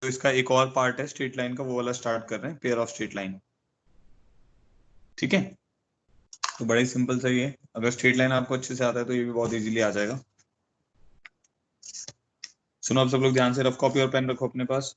इसका एक और पार्ट है स्ट्रेट लाइन का, वो वाला स्टार्ट कर रहे हैं, पेयर ऑफ स्ट्रेट लाइन। ठीक है, तो बड़ा ही सिंपल सा ये है। अगर स्ट्रेट लाइन आपको अच्छे से आता है तो ये भी बहुत इजीली आ जाएगा। सुनो आप सब लोग ध्यान से, रफ कॉपी और पेन रखो अपने पास।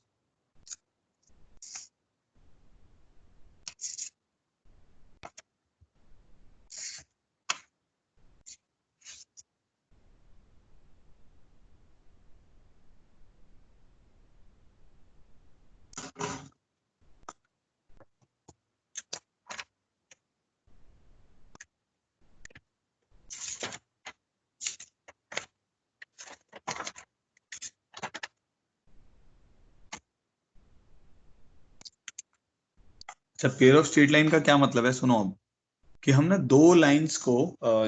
अच्छा, पेयर ऑफ स्ट्रेट लाइन का क्या मतलब है, सुनो अब। कि हम ना दो लाइंस को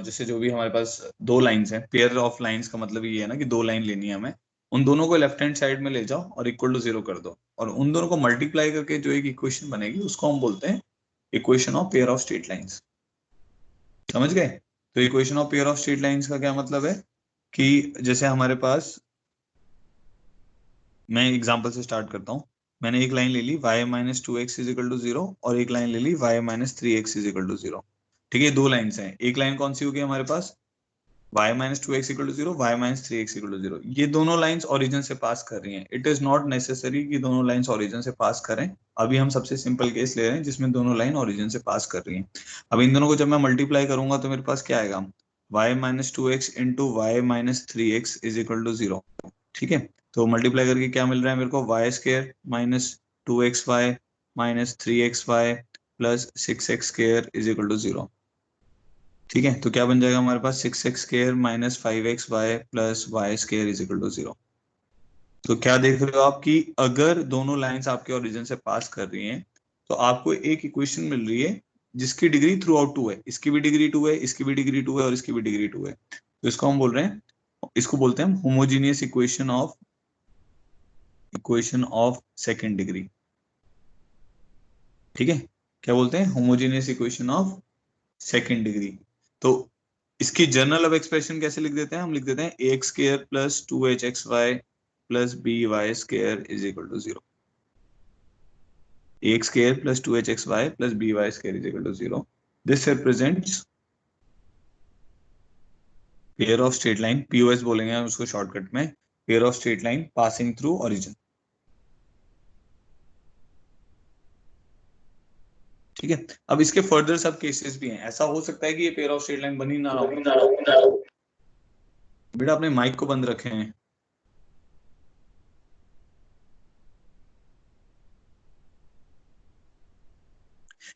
जैसे जो भी हमारे पास दो लाइंस हैं, पेयर ऑफ लाइंस का मतलब ये है ना कि दो लाइन लेनी है हमें। उन दोनों को लेफ्ट हैंड साइड में ले जाओ और इक्वल टू जीरो कर दो, और उन दोनों को मल्टीप्लाई करके जो एक इक्वेशन बनेगी उसको हम बोलते हैं equation of pair of straight lines. समझ गए? तो equation of pair of straight lines का क्या मतलब है कि जैसे हमारे पास, मैं एग्जांपल से स्टार्ट करता हूँ। मैंने एक लाइन ले ली y minus two X is equal to zero, और एक लाइन ले ली y minus three X is equal to zero. ठीक है, दो लाइन्स हैं। एक लाइन कौन सी होगी हमारे पास, y minus two x equal to zero, y minus three X equal to zero. ये दोनों लाइंस ओरिजिन से पास कर रही हैं। इट इज नॉट नेसेसरी कि दोनों लाइंस ओरिजिन से पास करें। अभी हम सबसे सिंपल केस ले रहे हैं जिसमें दोनों लाइन ओरिजिन से पास कर रही हैं। अब इन दोनों को जब मैं मल्टीप्लाई करूंगा तो मेरे पास क्या आएगा, y minus two X into Y minus three X is equal to zero. ठीक है, तो मल्टीप्लाई करके क्या मिल रहा है मेरे को, Y square minus two x Y minus three X Y plus six X square is equal to zero. ठीक है, तो क्या बन जाएगा हमारे पास, six X square minus five X Y plus Y square is equal to zero. तो क्या देख रहे हो आप कि अगर दोनों लाइंस आपके ओरिजिन से पास कर रही हैं तो आपको एक इक्वेशन मिल रही है जिसकी डिग्री थ्रू आउट टू है। इसकी भी डिग्री टू है, इसकी भी डिग्री टू है, और इसकी भी डिग्री टू है। तो इसको हम बोल रहे हैं, इसको बोलते हैं हम homogeneous equation of second degree. ठीक है, क्या बोलते हैं, homogeneous equation of second degree. तो इसकी जनरल अब एक्सप्रेशन कैसे लिख देते हैं, हम लिख देते हैं A x square plus two H x Y plus B Y square is equal to zero. A x square plus two H x Y plus B Y square is equal to zero. This represents pair of straight line, POS बोलेंगे हम उसको shortcut में, pair of straight line passing through origin. ठीक है, अब इसके further सब cases भी हैं। ऐसा हो सकता है कि ये पेयर ऑफ स्ट्रेट लाइन बन ही ना रहा हो। बेटा अपने माइक को बंद रखे हैं।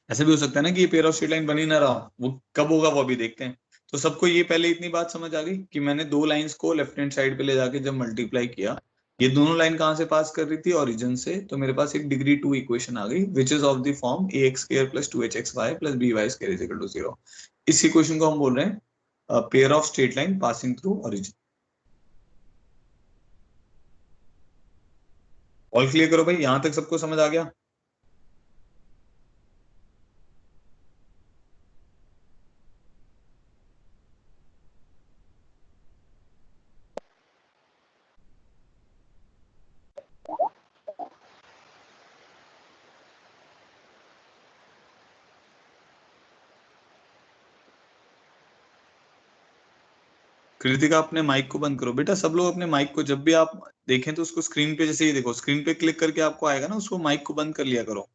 ऐसे भी हो सकता है ना कि ये पेयर ऑफ स्ट्रेट लाइन बन ही ना रहा हो, वो कब होगा वो अभी देखते हैं। तो सबको ये पहले इतनी बात समझ आ गई कि मैंने दो लाइंस को लेफ्ट हैंड साइड पे ले जाके जब मल्टीप्लाई किया, ये दोनों लाइन कहाँ से पास कर रही थी, ओरिजिन से। तो मेरे पास एक डिग्री टू इक्वेशन आ गई which is of the form A x square plus two H x Y plus B Y square is equal to zero. इस इक्वेशन को हम बोल रहे हैं pair of straight line passing through origin. All clear करो भाई, यहां तक सबको समझ आ गया? कृतिका अपने माइक को बंद करो बेटा। सब लोग अपने माइक को जब भी आप देखें तो उसको स्क्रीन पे, जैसे ही देखो स्क्रीन पे क्लिक करके आपको आएगा ना, उसको माइक को बंद कर लिया करो।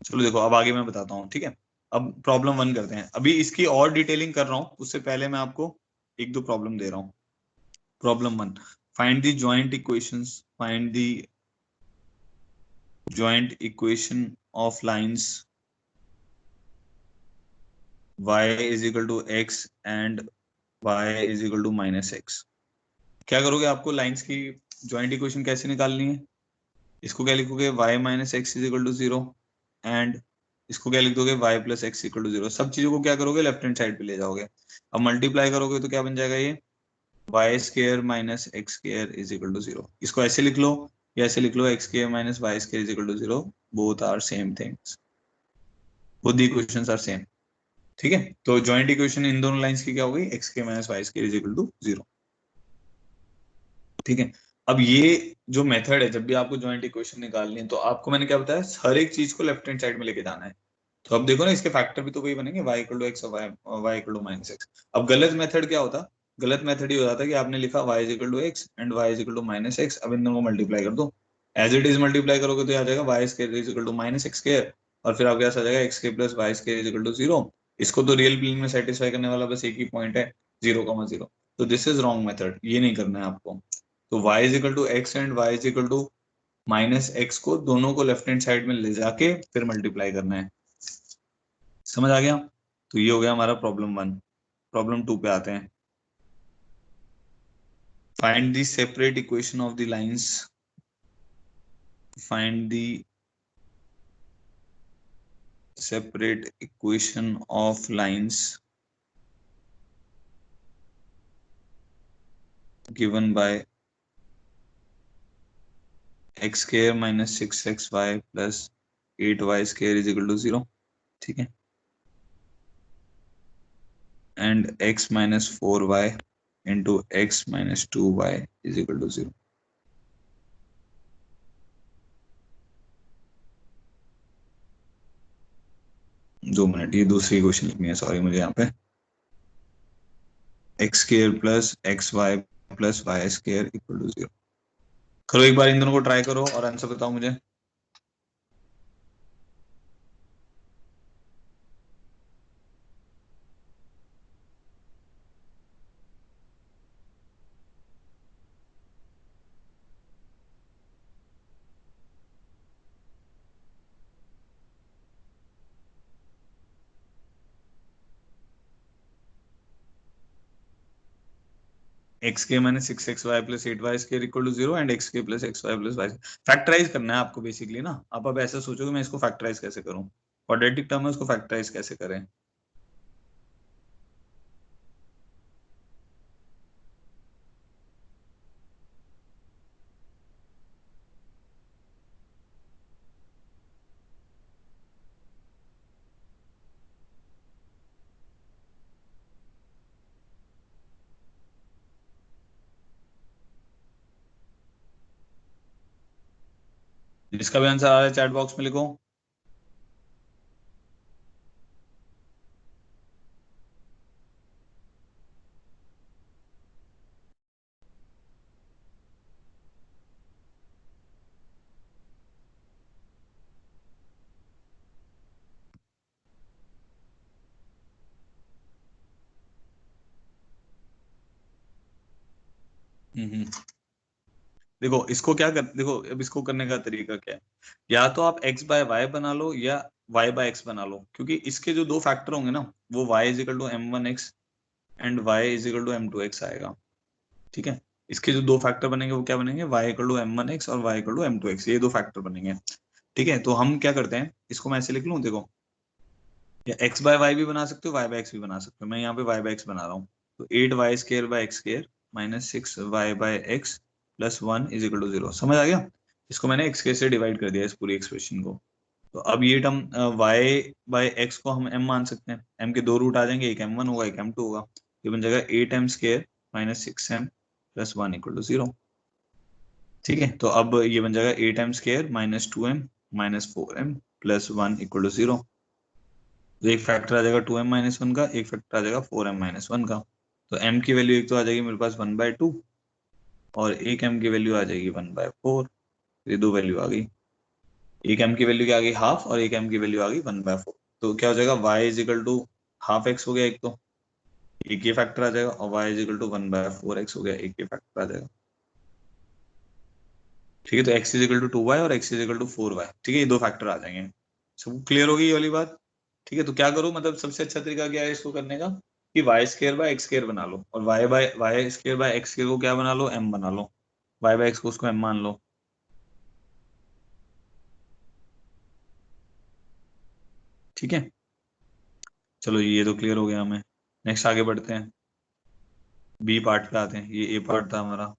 चलो देखो अब आगे मैं बताता हूँ, ठीक है। अब प्रॉब्लम वन करते हैं। अभी इसकी और डिटेलिंग कर रहा हूँ उससे पहले मैं आपको एक दो प्रॉब्लम दे रहा हूँ। Problem one, find the joint equations, find the joint equation of lines y is equal to x and y is equal to minus x. क्या करोगे, आपको लाइंस की जॉइंट इक्वेशन कैसे निकालनी है। इसको क्या लिखोगे, y minus x is equal to zero, and इसको क्या लिख दोगे, y plus x equal to zero. सब चीजों को क्या करोगे, लेफ्ट हैंड साइड पे ले जाओगे। अब मल्टीप्लाई करोगे तो क्या बन जाएगा, ये y square minus x square is equal to zero. इसको ऐसे लिख लो या ऐसे लिख लो, x square minus y square is equal to zero. Both are same things, both the equations are same. ठीक है, तो जॉइंट इक्वेशन इन दोनों लाइंस की क्या हो गई, एक्स के minus y square is equal to zero. ठीक है, अब ये जो मेथड है, जब भी आपको जॉइंट इक्वेशन निकालनी है तो आपको मैंने क्या बताया, हर एक चीज को लेफ्ट हैंड साइड में लेके जाना है। तो अब देखो ना, इसके फैक्टर भी तो वही बनेंगे, y इक्वल टू एक्स और y equal to minus x. अब गलत मेथड क्या होता, गलत मेथड ये हो जाता कि आपने लिखा y equal to x and y equal to minus x, अब इन दोनों को मल्टीप्लाई कर दो। एज इट इज मल्टीप्लाई करोगे तो आ जाएगा y square is equal to minus x square, और फिर आपके पास आ जाएगा x square plus y square is equal to zero. इसको तो रियल प्लेन में सेटिस्फाई करने वाला बस एक ही पॉइंट है, 0,0। तो दिस इज रॉन्ग मेथड, ये नहीं करना है आपको। तो y is equal to x and y is equal to minus x को दोनों को लेफ्ट हैंड साइड में ले जाके फिर मल्टीप्लाई करना है। समझ आ गया? तो ये हो गया हमारा प्रॉब्लम 1। प्रॉब्लम 2 पे आते हैं। Find the separate equation of the lines, find the separate equation of lines given by x square minus 6xy plus 8y square is equal to 0। ठीक है, and x minus 4y into x minus 2y is equal to 0। दो minute, ये दूसरी question लिखनी है, sorry मुझे यहाँ पे। X square plus x Y plus y square equal to 0। करो एक बार, इन दोनों को ट्राई करो और आंसर बताओ मुझे। एक्स के minus 6xy plus 8y square equal to 0 and x के plus x Y plus y. Factorise करना है आपको बेसिकली ना। आप अब ऐसा सोचो कि मैं इसको फैक्टराइज कैसे करूं, क्वाड्रेटिक टर्म है उसको फैक्टराइज कैसे करें। जिसका भी आंसर आ रहा है चैट बॉक्स में लिखो। देखो इसको क्या कर, देखो अब इसको करने का तरीका क्या है, या तो आप x बाय वाई बना लो या y बाय x बना लो, क्योंकि इसके जो दो फैक्टर होंगे ना, वो y is equal to m1x and y is equal to m2x आएगा। ठीक है, इसके जो दो फैक्टर बनेंगे वो क्या बनेंगे, y इक्वल टू m1x और y इक्वल टू m2x, ये दो फैक्टर बनेंगे। ठीक है, तो हम क्या करते हैं, इसको मैं ऐसे लिख लूं, देखो, या x बाय वाई भी बना सकते हो, y बाय x भी बना सकते हो। मैं यहाँ पे y बाय x बना रहा हूँ। तो 8y square by x square minus 6y by x plus 1 is equal to 0। समझ आ गया? इसको मैंने x स्केयर से डिवाइड कर दिया इस पूरी एक्सप्रेशन को। तो अब ये टर्म y बाय x को हम m मान सकते हैं। m के दो रूट आ जाएंगे, एक m1 होगा एक m2 होगा। ये बन जाएगा 8m square minus 6m plus 1 equal to 0। ठीक है, तो अब ये बन जाएगा 8m square minus 2m minus 4m plus 1 equal to 0। तो एक फैक्टर आ जाएगा 2m माइनस वन का, एक फैक्टर आ जाएगा 4m माइनस वन का। तो m की वैल्यू एक तो आ जाएगी मेरे पास 1/2, और एक m की वैल्यू आ जाएगी 1/4। ये दो वैल्यू आ गई, एक m की वैल्यू क्या आ गई हाफ, और एक m की वैल्यू आ गई 1/4। तो क्या हो जाएगा, y is equal to half x हो गया एक तो, एक ये फैक्टर आ जाएगा, और y is equal to 1/4x हो गया, एक ये फैक्टर आ जाएगा। ठीक है, तो x is equal to 2y और x is equal to 4y। ठीक है, ये दो फैक्टर आ जाएंगे। सब क्लियर होगी ये वाली बात? ठीक है, तो क्या करो, मतलब सबसे अच्छा तरीका क्या है इसको करने का, कि y square by x square बना लो, और y square by x square को क्या बना लो, एम बना लो। वाई बाय एक्स को उसको एम मान लो। ठीक है, चलो ये तो क्लियर हो गया हमें। नेक्स्ट आगे बढ़ते हैं, बी पार्ट पे आते हैं। ये ए पार्ट था हमारा।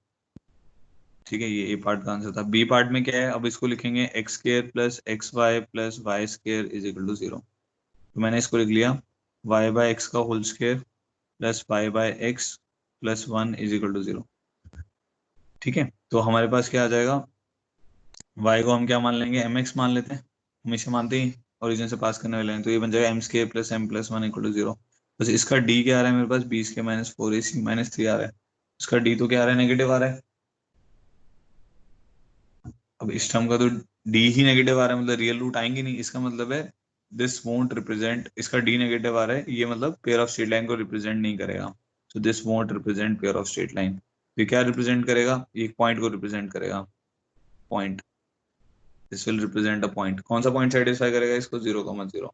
ठीक है, ये ए पार्ट का आंसर था। बी पार्ट में क्या है, अब इसको लिखेंगे x square plus x Y plus Y square is equal to 0। तो मैंने इसको लिख लिया, वाई बाय एक्स का whole square plus y by x plus 1 is equal to 0। ठीक है, तो हमारे पास क्या आ जाएगा, y को हम क्या मान लेंगे, mx मान लेते हैं, हमेशा मानते ही ओरिजिन से पास करने वाले हैं, तो ये बन जाएगा m square plus m plus one equal to zero. बस इसका d क्या आ रहा है मेरे पास, b square minus four a c minus three आ रहा है, इसका d तो क्या आ रहा है, नेगेटिव आ रहा है। अब इस टर्म का तो d ही नेगेटिव आ रहा है, मतलब रियल रूट आएंगे नहीं, इसका मतलब है दिस वोंट रिप्रेजेंट, इसका d नेगेटिव आ रहा है, ये मतलब पेयर ऑफ स्ट्रेट लाइन को रिप्रेजेंट नहीं करेगा, तो this won't represent pair of straight line. ये क्या रिप्रेजेंट करेगा, एक पॉइंट को रिप्रेजेंट करेगा, point, this will represent a point. कौन सा पॉइंट सेटिस्फाई करेगा इसको, 0,0।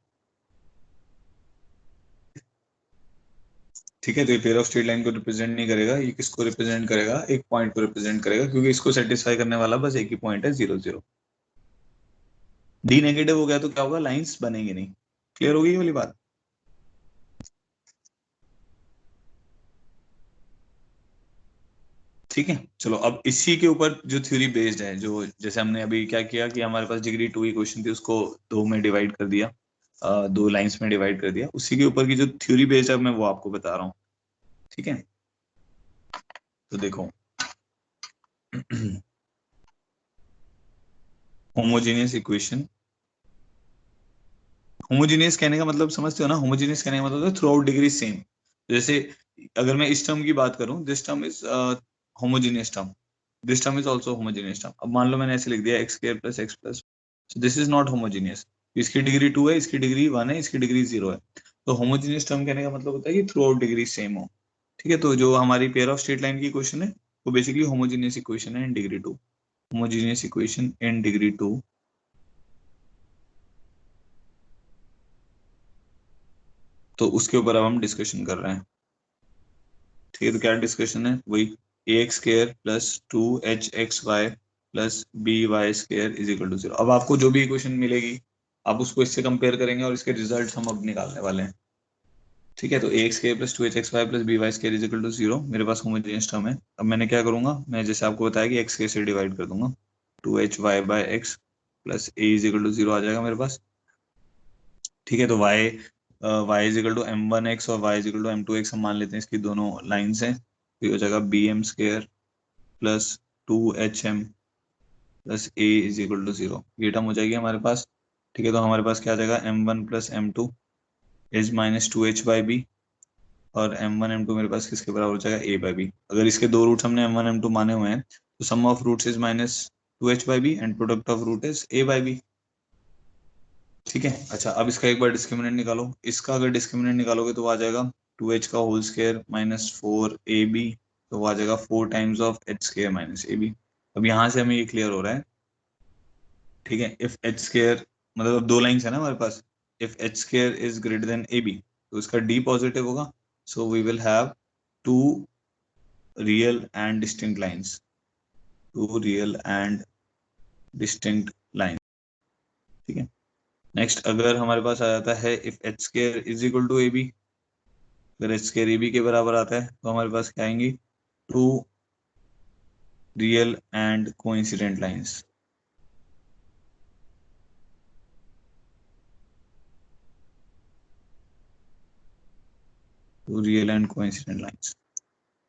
ठीक है, तो ये पेयर ऑफ स्ट्रेट लाइन को रिप्रेजेंट नहीं करेगा, ये किसको रिप्रेजेंट करेगा, एक पॉइंट को रिप्रेजेंट करेगा, क्योंकि इसको सेटिस्फाई करने वाला बस एक ही पॉइंट है, 0,0। डी नेगेटिव हो गया तो क्या होगा, लाइंस बनेंगे नहीं। क्लियर होगी ये वाली बात। ठीक है, चलो अब इसी के ऊपर जो थ्योरी बेस्ड है, जो जैसे हमने अभी क्या किया कि हमारे पास डिग्री टू की क्वेश्चन थी, उसको दो में डिवाइड कर दिया, दो लाइंस में डिवाइड कर दिया, उसी के ऊपर की जो थ्योरी बेस्ड है मैं वो आपको बता रहा हूँ। ठीक है, तो देखो होमोजेनियस इक्वेशन, होमोजेनियस कहने का मतलब समझते हो ना, होमोजेनियस कहने का मतलब है थ्रू आउट डिग्री सेम। जैसे अगर मैं इस टर्म की बात करूं, this term is homogeneous term, this term is also homogeneous term. अब मान लो मैंने ऐसे लिख दिया x square plus x plus, so this is not homogeneous, इसकी डिग्री टू है, इसकी डिग्री वन है, इसकी डिग्री जीरो है। तो होमोजेनियस टर्म कहने का मतलब होता है कि थ्रू आउट डिग्री सेम हो। ठीक है, तो जो हमारी पेयर ऑफ स्ट्रेट लाइन की इक्वेशन है वो बेसिकली होमोजेनियस इक्वेशन है in degree two, homogeneous equation in degree two. तो उसके ऊपर अब हम डिस्कशन कर रहे हैं। ठीक है, तो क्या डिस्कशन है, वही a x square plus two H x Y plus B Y square is equal to zero. अब आपको जो भी इक्वेशन मिलेगी आप उसको इससे कंपेयर करेंगे और इसके रिजल्ट हम अब निकालने वाले हैं। ठीक है, तो a x square plus two H x Y plus B Y square is equal to zero, मेरे पास होमोजेनियस टर्म है। अब मैंने क्या करूंगा, मैं जैसे आपको बताया कि एक्स स्केयर से डिवाइड कर दूंगा, two h y by x plus a is equal to zero आ जाएगा मेरे पास। ठीक है, तो y y is equal to m one x और y is equal to m two x हम मान लेते हैं, इसकी दोनों लाइन्स हैं, तो ये हो जाएगा b m square plus two h m plus a is equal to zero, ये टर्म हो जाएगी हमारे पास। ठीक है, तो हमारे पास क्या आ जाएगा, m one plus m two is minus two h by b, और एम वन एम टू मेरे पास किसके बराबर हो जाएगा, ए बाई बी। अगर इसके दो रूट्स हमने एम वन एम टू माने हुए हैं तो sum of roots is minus two h by b and product of root is a by b. ठीक है, अच्छा अब इसका एक बार डिस्क्रिमिनेंट निकालो, इसका अगर डिस्क्रिमिनेंट निकालोगे तो वो आ जाएगा टू एच का whole square minus four a b, तो वो आ जाएगा four times of h square minus a b. अब यहाँ से हमें ये क्लियर हो रहा है। ठीक है, इफ एच स्क्वायर, मतलब अब दो लाइंस है ना हमारे पास, if h square is greater than a b तो इसका डी पॉजिटिव होगा, so we will have two real and distinct lines, two real and distinct line. ठीक है, नेक्स्ट अगर हमारे पास आ जाता है if h square is equal to a b, अगर एच स्क्वायर ए बी के बराबर आता है तो हमारे पास क्या आएंगी, two real and coincident lines. Two real and coincident lines,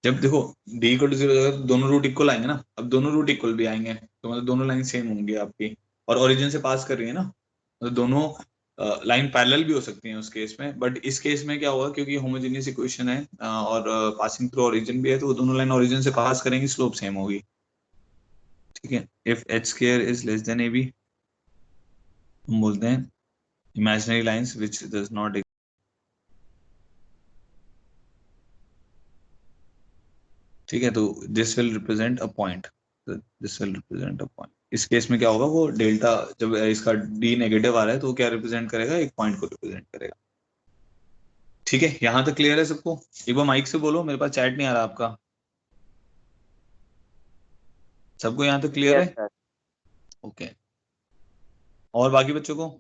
जब देखो डी इक्वल टू जीरो जाएगा तो दोनों रूट इक्वल आएंगे ना, अब दोनों रूट इक्वल भी आएंगे तो मतलब दोनों लाइन सेम होंगी आपकी, और ओरिजिन से पास कर रही है ना, मतलब दोनों लाइन पैरेलल भी हो सकती हैं उस केस में, बट इस केस में क्या होगा, क्योंकि होमोजेनियस इक्वेशन है और पासिंग थ्रू ओरिजिन भी है, तो वो दोनों लाइन ओरिजिन से पास करेंगी, स्लोप सेम होगी। ठीक है, if h square is less than a b, हम बोलते हैं imaginary lines which does not. ठीक है, तो this will represent a point, this will represent a point. इस केस में क्या होगा, वो डेल्टा जब इसका डी नेगेटिव आ रहा है तो वो क्या रिप्रेजेंट करेगा, एक पॉइंट को रिप्रेजेंट करेगा। ठीक है, यहाँ तक क्लियर है सबको, एक बार माइक से बोलो, मेरे पास चैट नहीं आ रहा आपका, सबको यहाँ तक क्लियर यस है। सर। ओके, और बाकी बच्चों को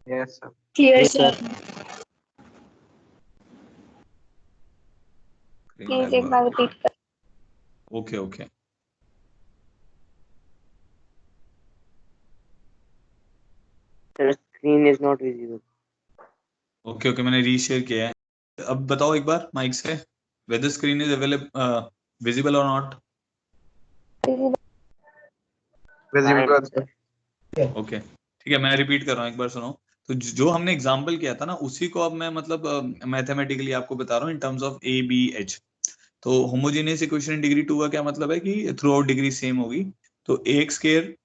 yes sir. Clear yes sir. Sir. Please एक बार रिपीट कर। Okay okay sir screen is not visible. Okay okay, मैंने रीशेयर किया है। अब बताओ एक बार माइक से, whether screen is available visible or not? Visible, sir. Okay ठीक है, मैं रिपीट कर रहा हूँ, एक बार सुनो। तो जो हमने एग्जांपल किया था ना, उसी को अब मैं मतलब मैथमेटिकली आपको बता रहा हूँ in terms of a b h. तो होमोजेनियस इक्वेशन इन डिग्री 2 का क्या मतलब है कि थ्रू आउट डिग्री सेम होगी। तो a x square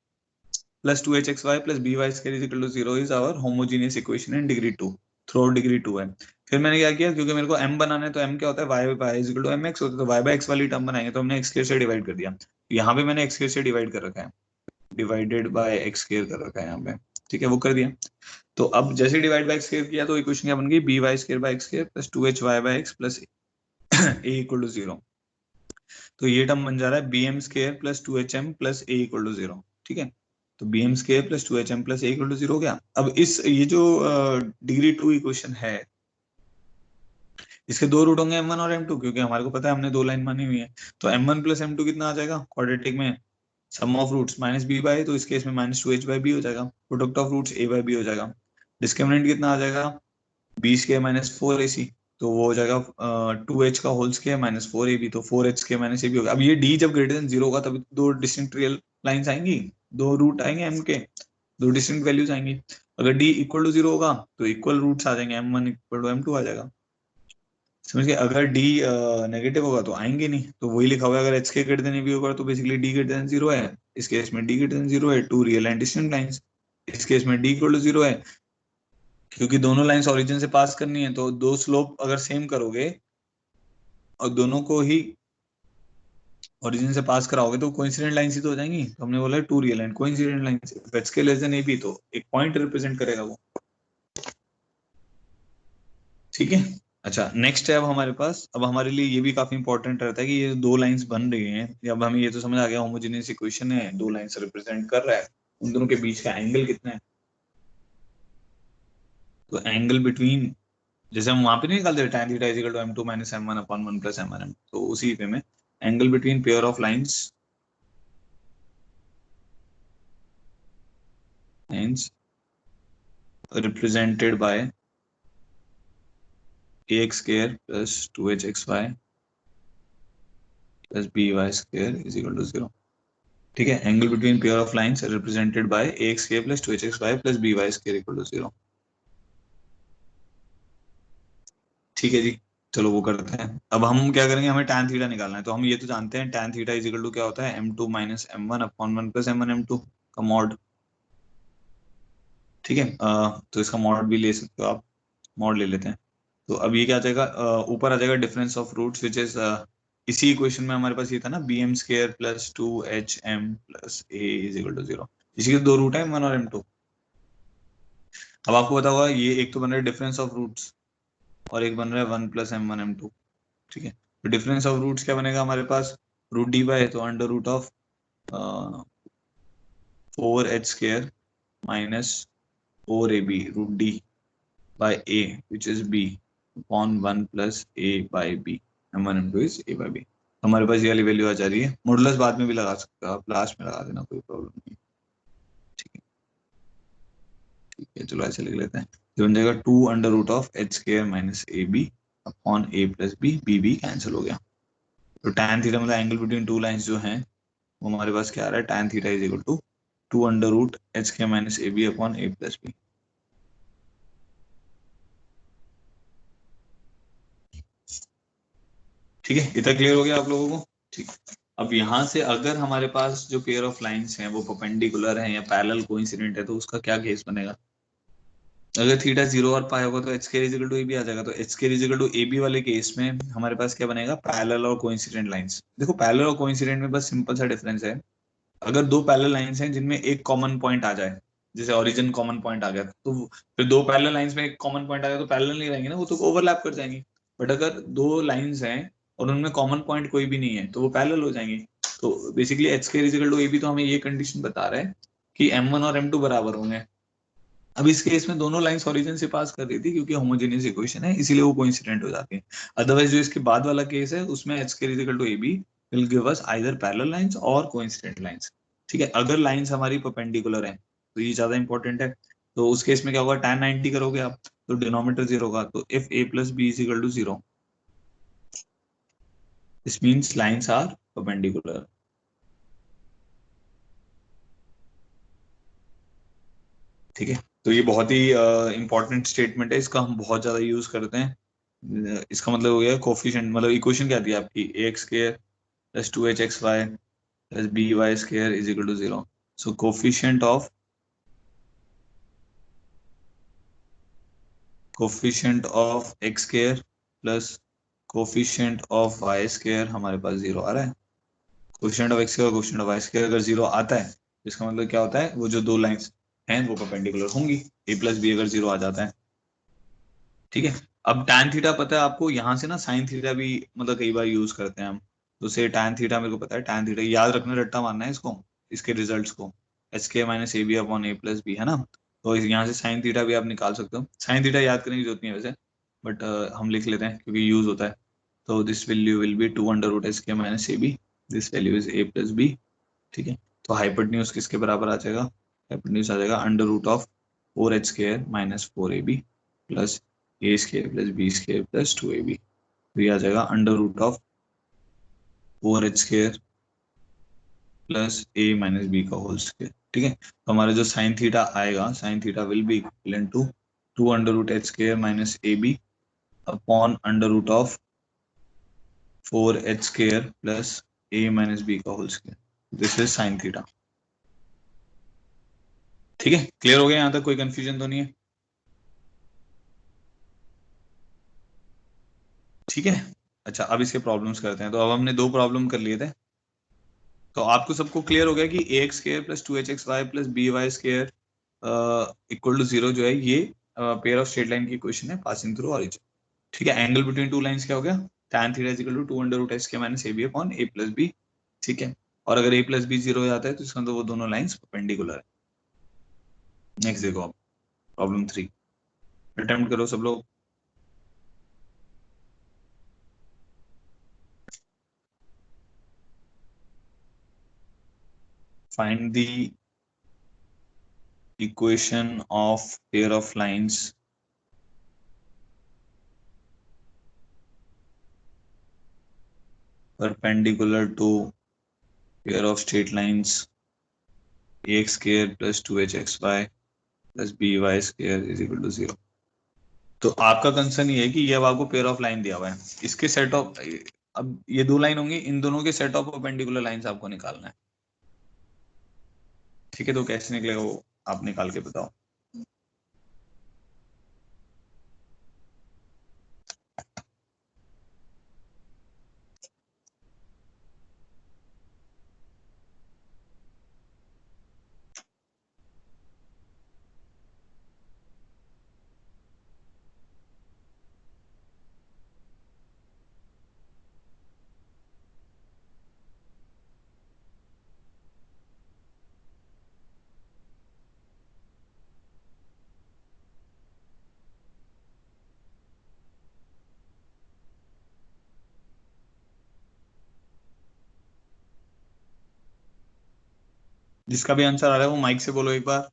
plus 2hxy plus by square is equal to 0 is our homogeneous equation in degree 2, throughout degree 2 है। फिर मैंने क्या किया, क्योंकि मेरे को m बनाना है, तो m क्या होता है, y is equal to mx होता है, तो y बाय x वाली टर्म बनाएंगे, तो हमने x स्क्वायर से डिवाइड कर दिया। यहाँ पे मैंने x स्क्वायर से डिवाइड कर रखा है, डिवाइडेड बाय x स्क्वायर कर रखा है यहाँ पे, ठीक है, वो कर दिया। तो अब जैसे डिवाइड बाय x स्क्वायर किया तो इक्वेशन क्या बन गई, by square by x square plus 2hy by x plus a equal to 0। तो ये टर्म बन जा रहा है bm square plus 2hm plus a equal to 0, ठीक है। तो bm square plus 2hm plus a equal to 0 हो गया। अब इस ये जो डिग्री 2 इक्वेशन है, इसके दो रूट होंगे m1 और m2, क्योंकि हमारे को पता है हमने दो लाइन मानी हुई है। तो m1 प्लस m2 कितना आ जाएगा, क्वाड्रेटिक में sum of roots minus b by, तो इस केस में माइनस 2h बाय बी हो जाएगा, product of roots a by b हो जाएगा। डिस्क्रिमिनेंट कितना आ जाएगा, b स्क्वायर माइनस 4ac, तो वो हो जाएगा 2h का होल स्क्वायर माइनस 4ab, तो 4h स्क्वायर माइनस ab होगा। अब ये d जब ग्रेटर देन 0 होगा तब दो डिस्टिंक्ट रियल लाइंस आएंगी, दो रूट आएंगे m के, दो डिस्टिंक्ट वैल्यूज आएंगी। अगर d इक्वल टू 0 होगा तो इक्वल रूट्स आ जाएंगे, m1 इक्वल टू m2 आ जाएगा, समझ गए। अगर d नेगेटिव होगा तो आएंगे नहीं, तो वही लिखा हुआ है, अगर h के ग्रेटर देन b होगा तो बेसिकली d ग्रेटर देन 0 है, इस केस में d ग्रेटर देन 0 है, two real and distinct lines. इस केस में d इक्वल टू 0 है, क्योंकि दोनों लाइंस ओरिजिन से पास करनी है, तो दो स्लोप अगर सेम करोगे और दोनों को ही ओरिजिन से पास कराओगे तो कोइंसिडेंट लाइंस ही तो हो जाएंगी। तो हमने बोला two real and coincident lines, h के लेस देन ab, तो एक पॉइंट रिप्रेजेंट करेगा वो, ठीक है। अच्छा, नेक्स्ट है अब हमारे पास, अब हमारे लिए ये भी काफी इंपॉर्टेंट रहता है कि ये दो लाइंस बन रही हैं, अब हमें ये तो समझ आ गया होमोजेनियस इक्वेशन है, दो लाइंस रिप्रेजेंट कर रहा है, उन दोनों के बीच का एंगल कितना है। तो एंगल बिटवीन, जैसे हम वहां पे नहीं निकालते tan theta is equal to m2 minus m1 upon 1 plus m1 तो उसी पे में angle between pair of lines represented by ax square plus 2hxy plus by square is equal to 0, ठीक है। Angle between pair of lines represented by ax square plus 2hxy plus by square equal to 0, ठीक है जी। चलो वो करते हैं। अब हम क्या करेंगे, हमें tan थीटा निकालना है, तो हम ये तो जानते हैं tan theta is equal to क्या होता है, m2 minus m1 upon 1 plus m1 m2 का मॉड, ठीक है। तो इसका मॉड भी ले सकते हो आप, मॉड ले लेते हैं। तो अब ये क्या आ जाएगा, ऊपर आ जाएगा difference of roots which is, इसी इक्वेशन में हमारे पास ये था ना, bm square plus 2hm plus a is equal to 0, इसी के दो रूट है m1 और m2। अब आपको पता होगा ये एक तो बन रहा है डिफरेंस ऑफ रूट्स और एक बन रहा है 1 प्लस m1 m2, ठीक है। तो डिफरेंस ऑफ रूट्स क्या बनेगा हमारे पास, रूट डी बाय, तो under root of 4h square minus 4ab root d by a which is b upon 1 plus a by b, m1 m2 is a by b। हमारे पास ये वाली value आ जा रही है, मॉडुलस बाद में भी लगा सकते हो आप, लास्ट में लगा देना, कोई प्रॉब्लम नहीं, ठीक है। ठीक है, चलो ऐसे लिख लेते हैं, जो बन जाएगा 2 under root of h square minus a b upon a plus b, b cancel हो गया। तो tan थीटा मतलब एंगल बिटवीन टू लाइंस जो हैं, वो हमारे पास क्या आ रहा है, tan theta is equal to 2 under root h square minus a b upon a plus b, ठीक है। इतना क्लियर हो गया आप लोगों को, ठीक। अब यहाँ से अगर हमारे पास जो पेयर ऑफ लाइंस हैं वो परपेंडिकुलर हैं या पैरेलल कोइंसिडेंट है, तो उसका क्या केस बनेगा। अगर थीटा 0 और पाई होगा तो h square equal to a b आ जाएगा, तो h square equal to a b वाले केस में हमारे पास क्या बनेगा, पैरेलल और कोइंसिडेंट लाइंस। देखो पैरेलल और कोइंसिडेंट में बस सिंपल सा डिफरेंस है, अगर दो पैरेलल लाइंस हैं जिनमें एक कॉमन पॉइंट आ जाए, जैसे ओरिजिन कॉमन पॉइंट आ गया, तो फिर दो पैरेलल लाइंस में एक कॉमन पॉइंट आ गया तो पैरेलल नहीं रहेंगे ना, वो तो ओवरलैप कर जाएंगे। बट अगर दो लाइंस हैं और उनमें कॉमन पॉइंट कोई भी नहीं है तो वो पैरेलल हो जाएंगे। तो basically h square equal to a b तो हमें ये कंडीशन बता रहा है कि m1 और m2 बराबर होंगे। अब इस केस में दोनों लाइंस ओरिजिन से पास कर रही थी, क्योंकि होमोजेनियस इक्वेशन है इसीलिए वो कोइंसिडेंट हो जाती है। अदरवाइज जो इसके बाद वाला केस है उसमें h square equal to a b will give us either parallel lines और कोइंसिडेंट लाइंस, ठीक है। अगर लाइंस हमारी परपेंडिकुलर है तो ये ज्यादा इंपॉर्टेंट है, तो उस केस में क्या होगा, tan 90 करोगे आप तो डिनोमिनेटर 0 होगा, तो if a plus b is equal to 0, this means lines are perpendicular. ठीक है, तो ये बहुत ही इंपॉर्टेंट स्टेटमेंट है, इसका हम बहुत ज्यादा यूज करते हैं। इसका मतलब हो गया कोफिशिएंट, मतलब इक्वेशन क्या थी आपकी, a x square plus 2hxy plus by square is equal to 0। So coefficient of x square plus coefficient of y square हमारे पास 0 आ रहा है। कोफिशिएंट ऑफ एक्स स्क्वायर और कोफिशिएंट ऑफ वाई स्क्वायर अगर 0 आता है, इसका मतलब क्या होता है, वो जो दो लाइंस हैं वो परपेंडिकुलर होंगी। ए प्लस बी अगर 0 आ जाता है, ठीक है। अब tan थीटा पता है आपको, यहाँ से ना sin थीटा भी मतलब कई बार यूज करते हैं हम। तो से tan थीटा मेरे को पता है, tan थीटा याद रखना, रट्टा मारना है इसको, इसके रिजल्ट्स को, एच के minus a b upon a plus b, है ना। तो यहाँ से sin थीटा भी आप निकाल सकते हो। sin थीटा याद करने की जरूरत नहीं है वैसे, बट हम लिख लेते हैं क्योंकि यूज होता है। तो this value will be 2 √ h के minus a b, this value is a plus b. ठीक है, तो हाइपोटेन्यूज किसके बराबर आ जाएगा, हाइपोटेन्यूज आ जाएगा √4h² minus 4ab plus a² plus b² plus 2ab। तो ये आ जाएगा √4h² plus a minus b का होल स्क्वायर। ठीक है, तो हमारा जो साइन थीटा आएगा, sine theta will be equal to 2 √h² minus ab upon √4h² plus a minus b का whole square. This is sine theta. ठीक है, क्लियर हो गया यहाँ तक, कोई कंफ्यूजन तो नहीं है। ठीक है, अच्छा अब इसके प्रॉब्लम्स करते हैं। तो अब हमने दो प्रॉब्लम कर लिए थे, तो आपको सबको क्लियर हो गया कि a x square plus 2hxy plus by² equal to 0 जो है ये पेयर ऑफ स्ट्रेट लाइन की इक्वेशन है पासिंग थ्रू ऑरिजिन। ठीक है, एंगल बिटवीन टू लाइंस क्या हो गया, tan theta is equal to 2 √h² minus ab upon a plus b। ठीक है, और अगर a प्लस बी 0 हो जाता है तो इसका मतलब वो दोनों लाइंस परपेंडिकुलर है। नेक्स्ट देखो आप, प्रॉब्लम 3 अटेम्प्ट करो सब लोग। Find the equation of pair of lines perpendicular to pair of straight lines ax² plus 2hxy plus by² is equal to 0। तो आपका कंसर्न ये है कि ये अब आपको पेयर ऑफ लाइन दिया हुआ है, इसके सेट ऑफ, अब ये दो लाइन होंगी, इन दोनों के सेट ऑफ परपेंडिकुलर लाइंस आपको निकालना है। ठीक है, तो कैसे निकलेगा वो आप निकाल के बताओ। जिसका भी आंसर आ रहा है वो माइक से बोलो एक बार।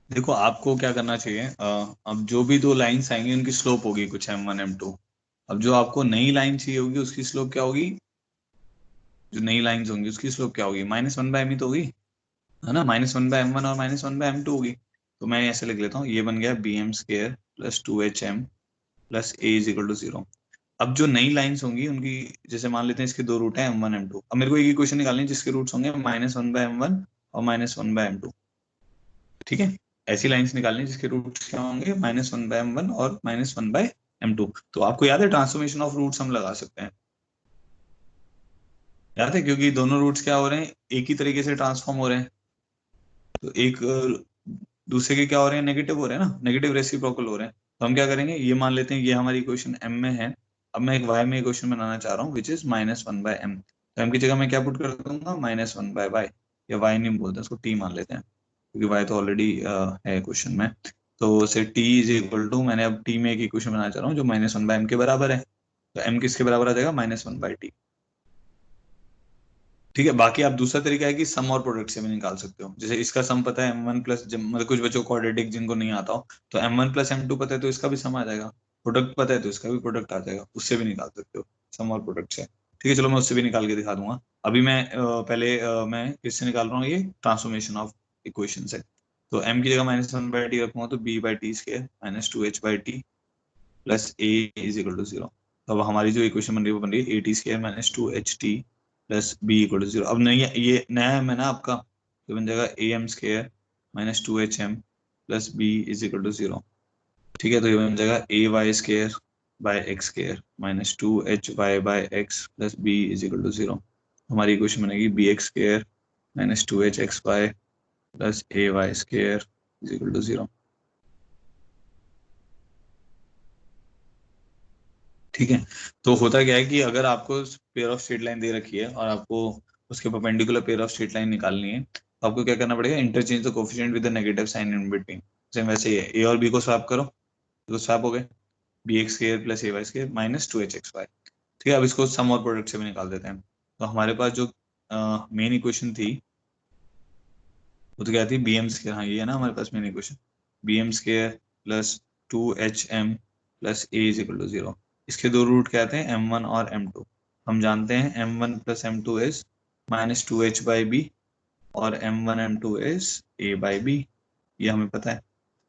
देखो आपको क्या करना चाहिए, अब जो भी दो लाइंस आएंगी उनकी स्लोप होगी कुछ m1 m2। अब जो आपको नई लाइन चाहिए होगी उसकी स्लोप क्या होगी, जो नई लाइंस होंगी उसकी स्लोप क्या होगी, -1/m ही तो होगी, है ना। -1/m1 और -1/m2 होगी। तो मैं ऐसे लिख लेता हूँ, ये बन गया bm² plus 2hm plus a is equal to 0। अब जो नई लाइंस होंगी उनकी, जैसे मान लेते हैं इसके दो रूट है m1 m2, अब मेरे को एक इक्वेशन निकालनी है जिसके रूट्स होंगे -1/m1 और -1/m2। ठीक है, ऐसी लाइंस निकालनी है जिसके रूट्स क्या होंगे -1/m1 और -1/m2। तो आपको याद है ट्रांसफॉर्मेशन ऑफ रूट्स हम लगा सकते हैं, याद है, क्योंकि दोनों रूट्स क्या हो रहे हैं, एक ही तरीके से ट्रांसफॉर्म हो रहे हैं, तो एक दूसरे के क्या हो रहे हैं, नेगेटिव हो रहे हैं ना, नेगेटिव रेसिप्रोकल हो रहे हैं। तो हम क्या करेंगे, ये मान लेते हैं ये हमारी इक्वेशन m में है। अब मैं एक y में इक्वेशन बनाना चाह रहा हूँ विच इज -1/m। तो m की जगह मैं क्या पुट कर दूंगा, -1/y, या y नहीं बोलते उसको, t मान लेते हैं, क्योंकि y तो ऑलरेडी है क्वेश्चन में। तो से t इज इक्वल टू, मैंने अब t में एक इक्वेशन बनाना चाह रहा हूँ जो -1/m के बराबर है, तो m किसके बराबर आ जाएगा, -1/t। ठीक है, बाकी आप दूसरा तरीका है कि सम और प्रोडक्ट से भी निकाल सकते हो। जैसे इसका सम पता है m1 प्लस, मतलब कुछ बच्चों को क्वाड्रेटिक जिनको नहीं आता हो, तो m1 प्लस m2 पता है तो इसका भी सम आ जाएगा। प्रोडक्ट पता है तो इसका भी प्रोडक्ट आ जाएगा, उससे भी निकाल सकते हो, सम और प्रोडक्ट से। ठीक है, चलो मैं उससे भी निकाल के दिखा दूंगा। अभी मैं पहले मैं किससे निकाल रहा हूँ, ये ट्रांसफॉर्मेशन ऑफ इक्वेशन से। तो m की जगह -1/t रखूंगा तो b/t² -2h/t plus a is equal to 0। अब हमारी जो इक्वेशन बन रही है वो बन रही है at² -2ht plus b equal to 0। अब नहीं, ये नया है ना आपका, तो बन जाएगा am² -2hm plus b is equal to 0। ठीक है, तो ये बन जाएगा ay² by x² -2hy/x plus b is equal to 0। हमारी इक्वेशन बनेगी bx² -2hxy plus ay² is equal to 0। ठीक है, तो होता क्या है कि अगर आपको पेयर ऑफ स्ट्रेट लाइन दे रखी है और आपको उसके perpendicular pair of straight line निकालनी है, तो आपको क्या करना पड़ेगा, interchange the coefficient with the negative sign in between. Same वैसे ही है, ए और बी को स्वैप करो, तो स्वैप हो गए, bx² प्लस ay² -2hxy। ठीक है, अब इसको सम और प्रोडक्ट से भी निकाल देते हैं। तो हमारे पास जो मेन इक्वेशन थी वो तो क्या थी, bm², हाँ ये है ना हमारे पास main equation, bm² plus 2hm plus a is equal to 0। इसके दो रूट क्या आते हैं, m1 और m2। हम जानते हैं m1 plus m2 is -2h/b और m1 m2 इज a/b, ये हमें पता है।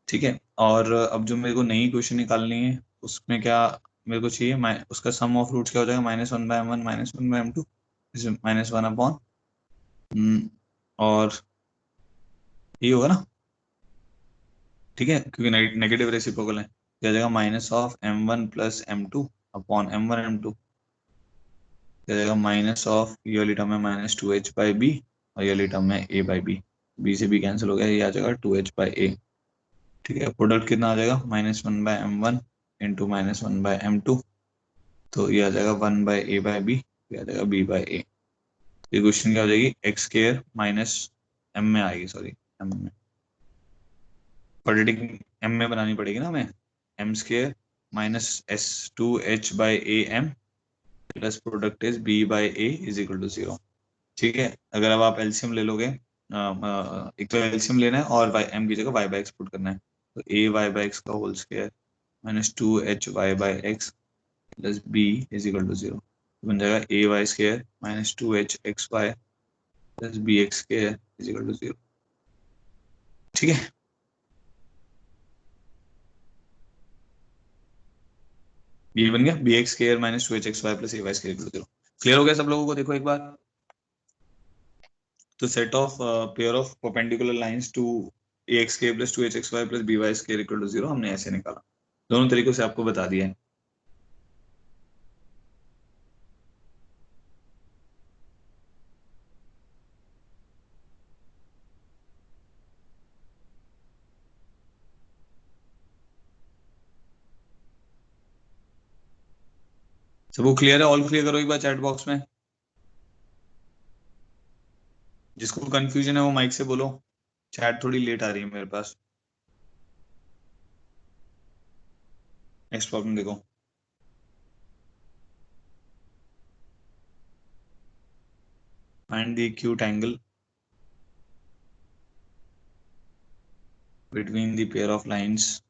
ठीक है, और अब जो मेरे को नई इक्वेशन निकालनी है उसमें क्या मेरे को चाहिए, उसका सम ऑफ रूट्स क्या हो जाएगा, -1/m1 -1/m2 -1 और ये होगा ना। ठीक है, क्योंकि नेगेटिव रेसिप्रोकल है, क्या जाएगा, -(m1 + m2 upon m1 m2), क्या जाएगा -(, ये वाली टर्म है -2h/b और ये वाली टर्म है a/b, b से b कैंसिल हो गया, ये आ जाएगा 2h/a। ठीक है, प्रोडक्ट कितना आ जाएगा, -1/m1 इंटू -1/m2, तो ये आ जाएगा 1/a/b, ये आ जाएगा b/a। ये क्वेश्चन क्या हो जाएगी, x² माइनस m में आएगी, सॉरी m में, क्वाड्रेटिक m में बनानी पड़ेगी ना हमें, m² -s2h/am plus product is b/a is equal to 0। ठीक है, अगर अब आप एलसीएम ले लोगे, एक तो एलसीएम लेना है और m की जगह y/x पुट करना है, तो a y/x का whole square -2hy/x plus b is equal to 0, बन जाएगा ay² -2hxy plus bx² is equal to 0। ठीक है, ये बन गया bx² -2hxy plus ay² equal to 0। Clear हो गया सब लोगों को, देखो एक बार। तो set of pair of perpendicular lines to ax² plus 2hxy plus by² equal to 0 हमने ऐसे निकाला, दोनों तरीकों से आपको बता दिया है। सबको क्लियर है, ऑल क्लियर करो एक बार चैट बॉक्स में। जिसको कंफ्यूजन है वो माइक से बोलो, चैट थोड़ी लेट आ रही है मेरे पास। नेक्स्ट प्रॉब्लम देखो, find the acute angle between the pair of lines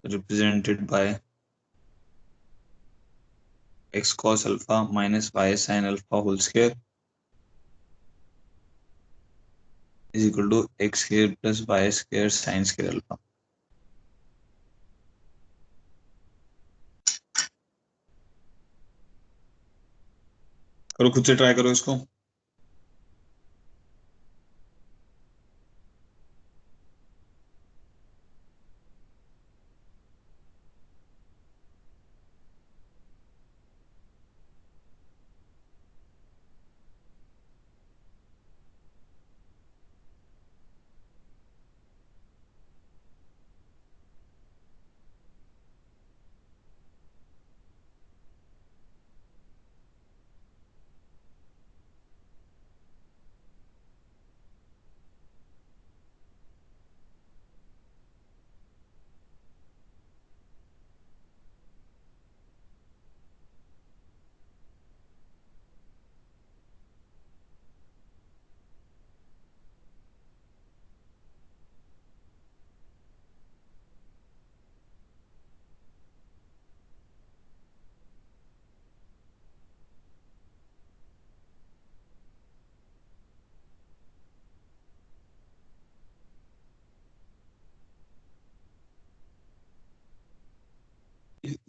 represented by x cos alpha minus y sin alpha whole square is equal to x square plus y square sin square alpha। करो, खुद से try करो इसको।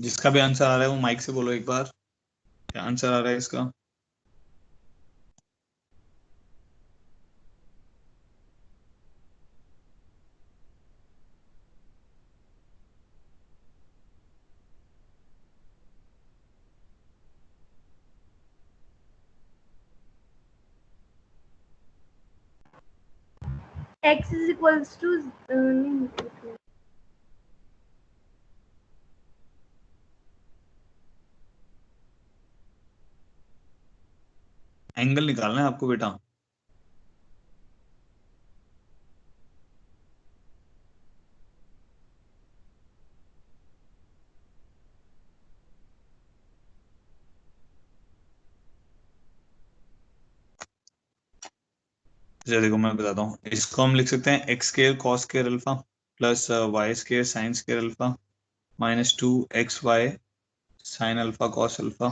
जिसका भी answer आ रहा है वो माइक से बोलो एक बार, क्या आंसर आ रहा है इसका। x is equals to angle निकालना है आपको बेटा। चलिए देखो मैं बताता हूँ, इसको हम लिख सकते हैं x square cos square alpha plus Y square sine square alpha minus 2xy sine alpha cos alpha,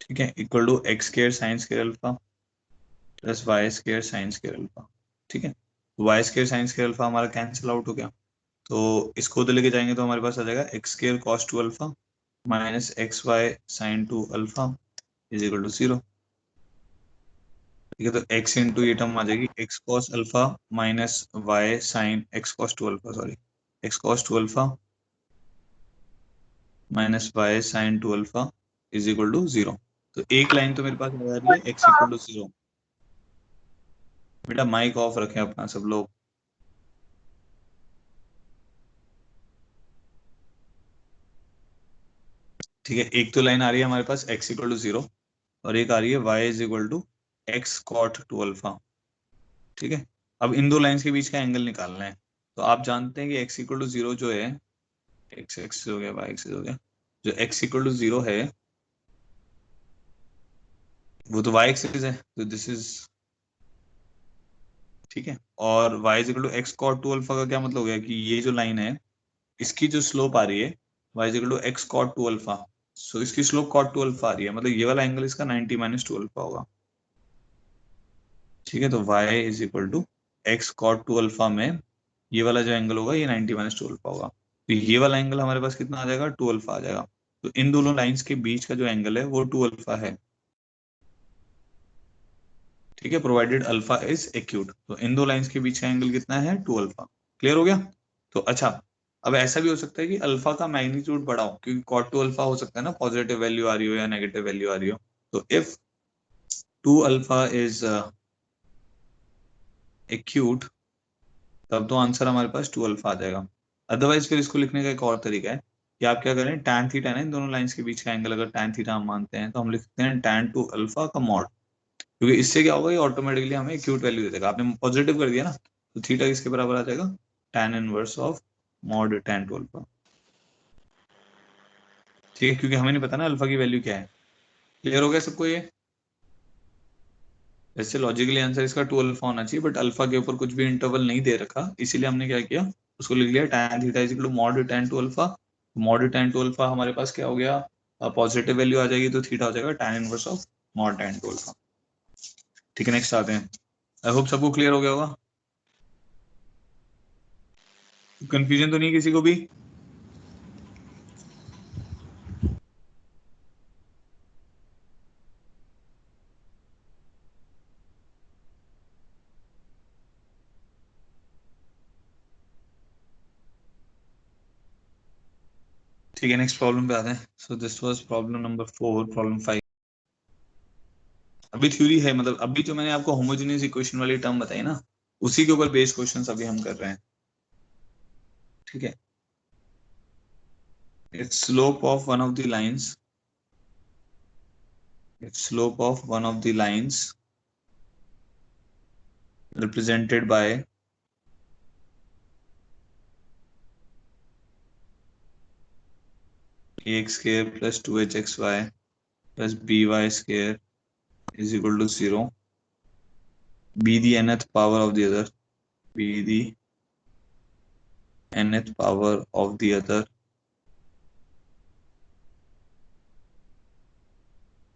ठीक है, equal to x square sine square alpha plus Y square sine square alpha. ठीक है, y square sine square alpha हमारा cancel out हो गया, तो इसको उधर लेके जाएंगे तो हमारे पास आ जाएगा x square cos 2 alpha minus x y sine 2 alpha is equal to 0। ठीक है, तो x इंटू ये टर्म आ जाएगी x cos alpha minus y sine x cos 2 alpha, sorry x cos 2 alpha minus y sine 2 alpha is equal to 0। तो एक line तो मेरे पास आ रही है x इक्वल टू 0। बेटा माइक ऑफ रखें अपना सब लोग। ठीक है, एक तो लाइन आ रही है हमारे पास x इक्वल टू 0 और एक आ रही है y is equal to x cot 2 alpha. ठीक है, अब इन दो लाइंस के बीच का एंगल निकालना है। तो आप जानते हैं कि x इक्वल टू 0 जो है, x एक्सिस हो गया y एक्सिस हो गया, जो x इक्वल टू 0 है वो तो y एक्सिस है, तो दिस इज, ठीक है, और y is equal to x cot 2 alpha का क्या मतलब हो गया कि ये जो लाइन है इसकी जो स्लोप आ रही है y is equal to x cot 2 alpha, so इसकी स्लोप कॉट 2 अल्फा आ रही है, मतलब ये वाला एंगल इसका 90 माइनस 2 अल्फा होगा। ठीक है, तो y is equal to x cot 2 alpha में ये वाला जो एंगल होगा ये 90 माइनस 2 अल्फा होगा, तो ये वाला एंगल हमारे पास कितना आ जाएगा, 2 अल्फा आ जाएगा। तो इन दोनों लाइंस के बीच का जो एंगल है वो 2 अल्फा है। ठीक है, प्रोवाइडेड अल्फा इज एक्यूट, तो इन दो लाइंस के बीच का एंगल कितना है, 2 अल्फा। क्लियर हो गया। तो अच्छा, अब ऐसा भी हो सकता है कि अल्फा का मैग्नीट्यूड बड़ा हो, क्योंकि कॉट 2 अल्फा हो सकता है ना पॉजिटिव वैल्यू आ रही हो या नेगेटिव वैल्यू आ रही हो। तो इफ 2 अल्फा इज एक्यूट तब तो आंसर हमारे पास 2 अल्फा आ जाएगा। अदरवाइज फिर इसको लिखने का एक और तरीका है कि आप क्या करें, टैन थीटा है ना इन दोनों लाइंस के बीच का एंगल, अगर टैन थीटा हम मानते हैं तो हम लिख सकते हैं टैन 2 अल्फा का मॉड, क्योंकि इससे क्या होगा, ये ऑटोमेटिकली हमें एक्यूट वैल्यू दे देगा। आपने पॉजिटिव कर दिया ना, तो थीटा किसके बराबर आ जाएगा, tan inverse of mod tan 2 alpha. ठीक है, क्योंकि हमें नहीं पता ना अल्फा की वैल्यू क्या है। क्लियर हो गया सबको ये। वैसे लॉजिकली आंसर इसका 2 अल्फा होना चाहिए, बट अल्फा के ऊपर कुछ भी इंटरवल नहीं दे रखा, इसीलिए हमने क्या किया, उसको लिख लिया tan theta is equal to mod tan 2 alpha. Mod tan 2 alpha हमारे पास क्या हो गया, पॉजिटिव वैल्यू आ जाएगी तो थीटा हो जाएगा tan inverse of mod tan 2 alpha. ठीक है, नेक्स्ट आते हैं। आई होप सबको क्लियर हो गया होगा, कंफ्यूजन तो नहीं है किसी को भी। ठीक है, नेक्स्ट प्रॉब्लम पे आते हैं। So this was problem number 4, problem 5। अभी थ्योरी है, मतलब अभी जो मैंने आपको होमोजेनियस इक्वेशन वाली टर्म बताई ना, उसी के ऊपर बेस्ड क्वेश्चंस अभी हम कर रहे हैं। ठीक है, its slope of one of the lines, its slope of one of the lines represented by ax square plus 2hxy plus by square is equal to 0, be the nth power of the other, be the nth power of the other,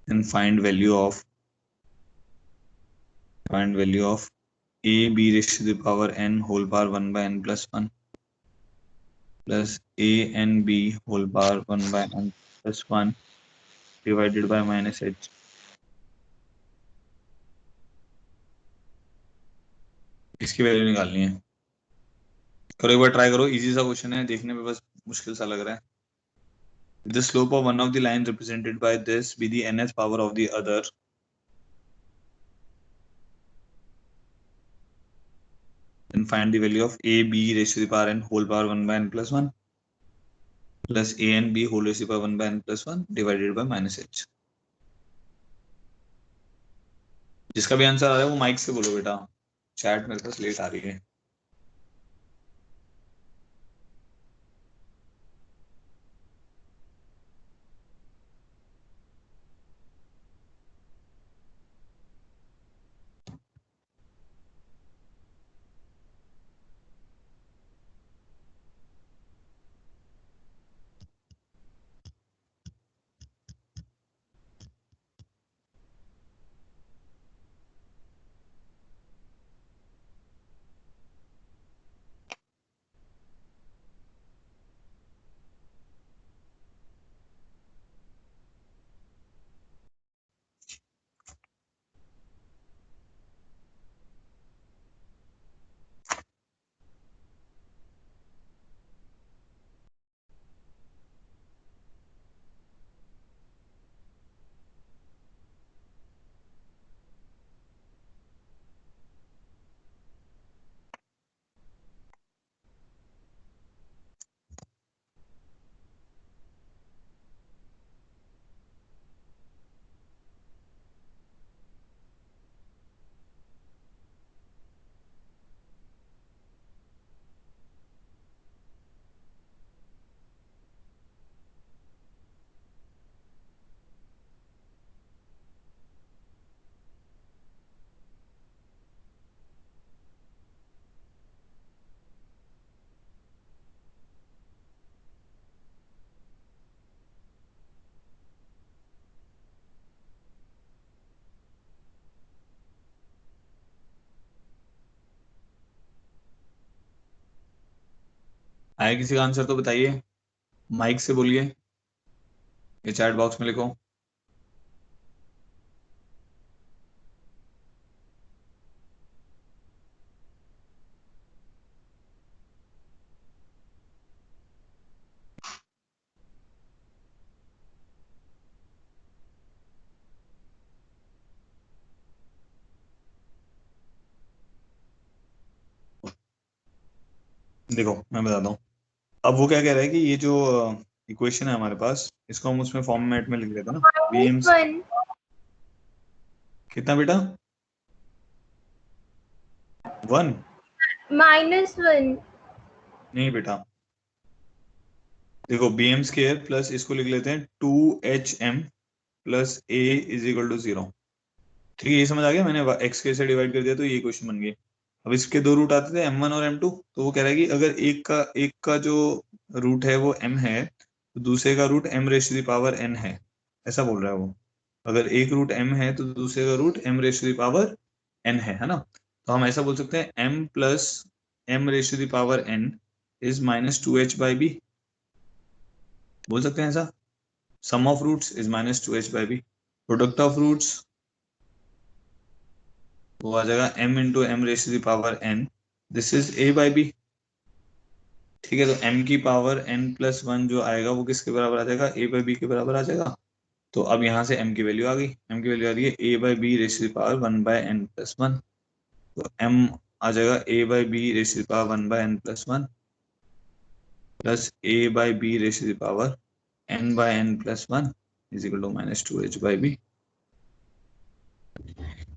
and find value of a b raised to the power n whole power 1 by n plus 1 plus a and b whole power 1 by n plus 1 divided by minus h। इसकी value निकालनी है। करो एक बार try करो, easy सा question है, देखने में बस मुश्किल सा लग रहा है। The slope of one of the lines represented by this be the nth power of the other. Then find the value of a b raised to the power n whole power 1 by n plus 1 plus a and b whole raised to the power 1 by n plus 1 divided by minus h। जिसका भी answer आ रहा है वो mic से बोलो बेटा, chat मेरे पास late आ रही है। आया किसी का आंसर तो बताइए, माइक से बोलिए या चैट बॉक्स में लिखो। देखो मैं बताता हूँ। अब वो क्या कह रहा है कि ये जो इक्वेशन है हमारे पास, इसको हम उसमें फॉर्मेट में लिख लेते हैं ना, बीएम्स कितना बेटा, 1 -1। नहीं बेटा, देखो बी एम स्केयर प्लस इसको लिख लेते हैं 2HM plus a is equal to 0। ठीक है, ये समझ आ गया, मैंने एक्स के से डिवाइड कर दिया तो ये क्वेश्चन बन गई। अब इसके दो रूट आते थे M1 और M2, तो वो कह रहा है कि अगर एक का जो रूट है वो M है तो दूसरे का root M raise to the power N है, ऐसा बोल रहा है वो। अगर एक रूट M है तो दूसरे का root M raise to the power N है ना। तो हम ऐसा बोल सकते हैं M plus M raise to the power N is -2h/b, बोल सकते हैं ऐसा। Sum of roots is -2h/b, product of roots वो आ जाएगा m into m raise to the power n, this is a/b। ठीक है, तो m की पावर n+1 जो आएगा वो किसके बराबर आ जाएगा, a/b के बराबर आ जाएगा। तो अब यहाँ से m की वैल्यू आ गई, m की वैल्यू आ रही है a/b raise to the power 1/n+1। तो m आ जाएगा a/b raise to the power 1/n+1 plus a/b raise to the power n/n+1 is equal to -2h/b।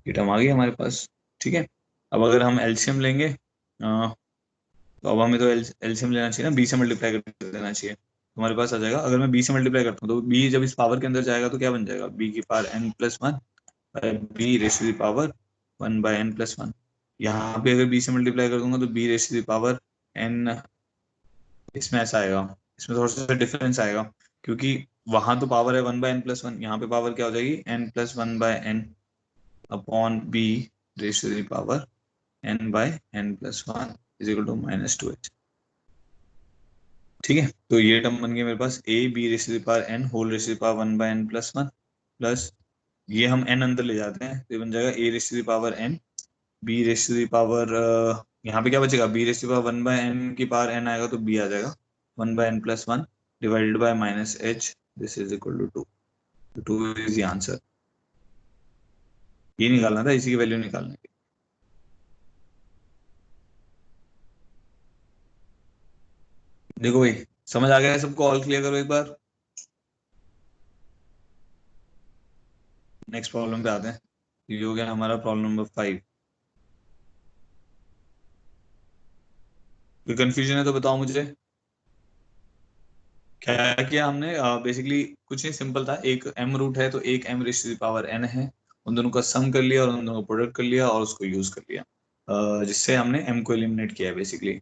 ये टर्म आ गई हमारे पास। ठीक है, अब अगर हम एलसीएम लेंगे तो अब हमें तो एलसीएम लेना चाहिए ना, बी से मल्टीप्लाई कर देना चाहिए। तुम्हारे पास आ जाएगा, अगर मैं बी से मल्टीप्लाई करता हूँ तो बी जब इस पावर के अंदर जाएगा तो क्या बन जाएगा, बी की power n+1 b raise to the power 1/n+1। यहाँ पे अगर बी से मल्टीप्लाई कर दूंगा तो b raise to the power n, इसमें ऐसा आएगा, इसमें थोड़ा सा डिफरेंस आएगा, क्योंकि वहां तो पावर है 1/n+1, यहाँ पे पावर क्या हो जाएगी n+1/n upon b raise to the power n/n+1 is equal to -2h। ठीक है, तो ये टर्म बन गया मेरे पास a b raise to the power n whole raise to the power 1 by n plus 1 plus ये हम n अंदर ले जाते हैं तो ये बन जाएगा a raise to the power n b raise to the power यहाँ पे क्या बचेगा b raise to the power 1 by n की पावर n आएगा तो b आ जाएगा 1 by n plus 1 divided by minus h this is equal to 2। 2 is the answer. ये निकालना था, इसी की वैल्यू निकालने की। देखो भाई समझ आ गया है सबको? ऑल क्लियर करो एक बार। नेक्स्ट प्रॉब्लम पे आते हैं। ये हो गया हमारा प्रॉब्लम नंबर 5। कोई कंफ्यूजन है तो बताओ मुझे। क्या किया हमने? बेसिकली कुछ नहीं, सिंपल था। एक m रूट है तो एक m raise to the power n है, उन दोनों का सम कर लिया और उन दोनों का प्रोडक्ट कर लिया और उसको यूज कर लिया, जिससे हमने m को एलिमिनेट किया है बेसिकली।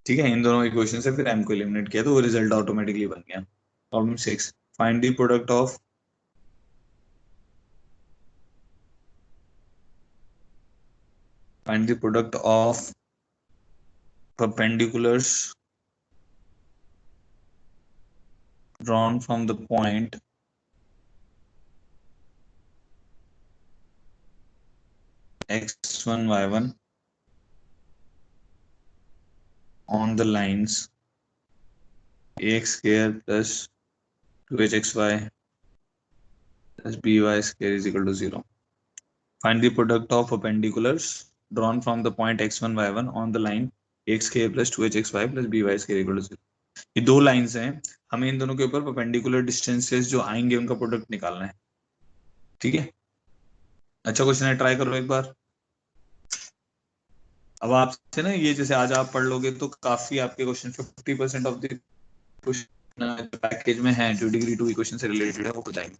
ठीक है, इन दोनों इक्वेशन से फिर m को एलिमिनेट किया तो वो रिजल्ट ऑटोमेटिकली बन गया। Problem 6, find the product of perpendiculars drawn from the point x1 y1 on the lines ax square plus 2hxy plus by square is equal to 0. Find the product of perpendiculars drawn from the point x1 y1 on the line x square plus 2hxy plus by square equal to 0. ये दो lines हैं, हमें इन दोनों के ऊपर perpendicular distances जो आएंगे उनका प्रोडक्ट निकालना है। ठीक है, अच्छा क्वेश्चन है, ट्राई करो एक बार। अब आपसे ना ये जैसे आज आप पढ़ लोगे तो काफी आपके question 50% of the question package में है जो डिग्री 2 इक्वेशन से रिलेटेड है वो हो जाएंगे।